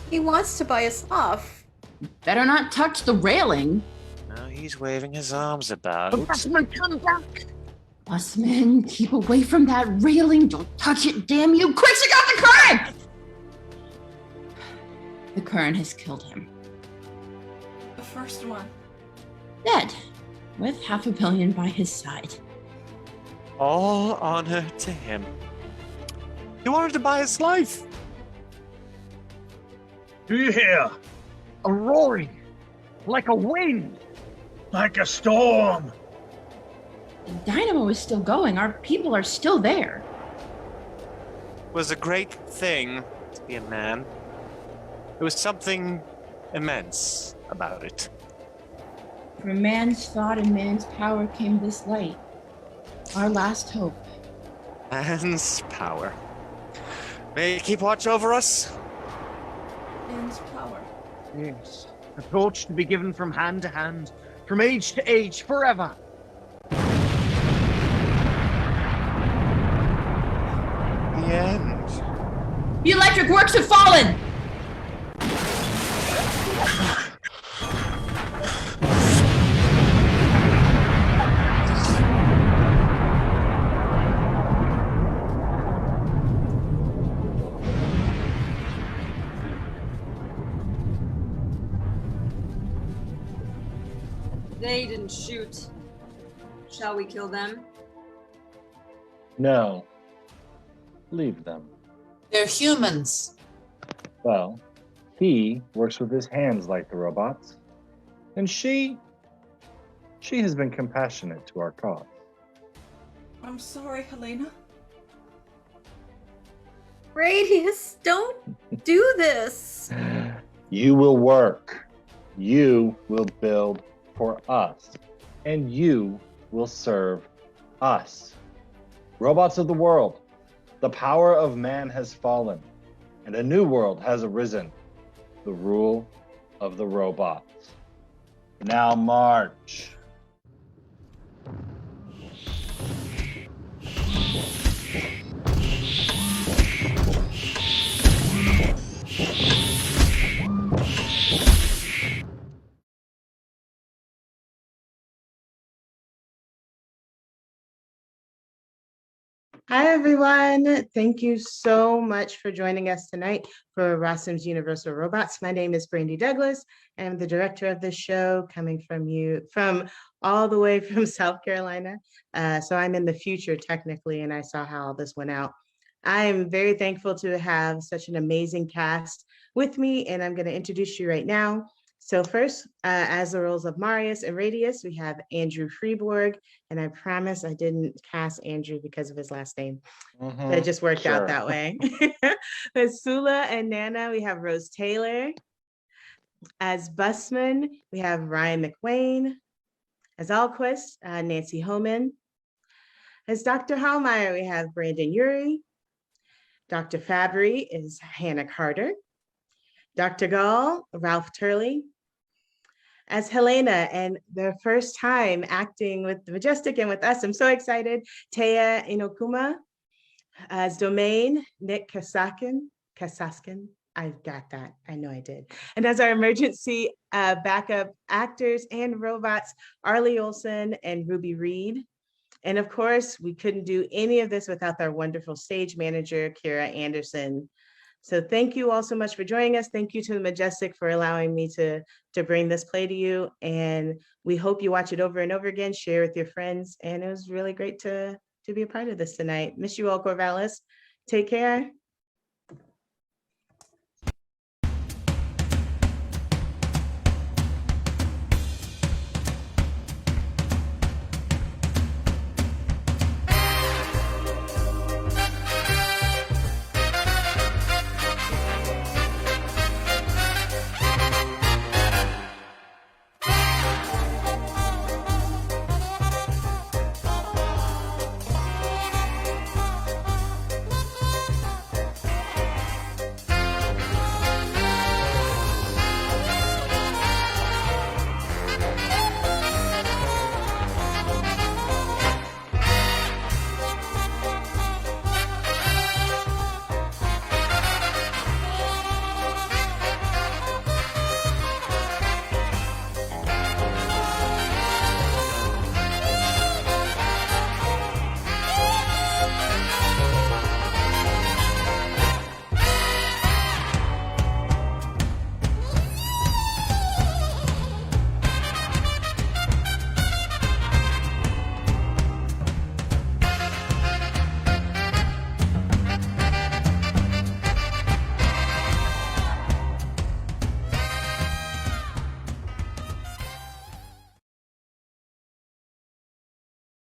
He wants to buy us off. Better not touch the railing. No, he's waving his arms about. Oh, Busman, come back! Busman, keep away from that railing. Don't touch it, damn you. Quick, check out the current! The current has killed him. The first one. Dead, with 500 million by his side. All honor to him. He wanted to buy his life. Do you hear? A roaring, like a wind. Like a storm. The dynamo is still going. Our people are still there. It was a great thing to be a man. There was something immense about it. From man's thought and man's power came this light, our last hope. Man's power. May it keep watch over us. Man's power. Yes, a torch to be given from hand to hand, from age to age, forever. The end. The electric works have fallen! They didn't shoot. Shall we kill them? No. Leave them. They're humans. Well, he works with his hands like the robots. And she has been compassionate to our cause. I'm sorry, Helena. Radius, don't do this. You will work. You will build for us. And you will serve us. Robots of the world, the power of man has fallen, and a new world has arisen. The rule of the robots. Now march. Hi, everyone. Thank you so much for joining us tonight for Rossum's Universal Robots. My name is Brandi Douglas. I'm the director of this show, coming from all the way from South Carolina. So I'm in the future technically, and I saw how all this went out. I am very thankful to have such an amazing cast with me, and I'm going to introduce you right now. So first, as the roles of Marius and Radius, we have Andrew Freeborg, and I promise I didn't cast Andrew because of his last name. But it just worked out that way. With Sula and Nana, we have Rose Taylor. As Busman, we have Ryan McWayne. As Alquist, Nancy Homan. As Dr. Hallemeier, we have Brandon Urey. Dr. Fabry is Hannah Carter. Dr. Gall, Ralph Turley. As Helena, and their first time acting with the Majestic and with us, I'm so excited. Teiya Inokuma. As Domain, Nick Kassatkin. I got that. I know I did. And as our emergency backup actors and robots, Arlie Olson and Ruby Reed. And of course, we couldn't do any of this without our wonderful stage manager, Kira Anderson. So thank you all so much for joining us. Thank you to the Majestic for allowing me to bring this play to you. And we hope you watch it over and over again, share with your friends. And it was really great to be a part of this tonight. Miss you all, Corvallis. Take care.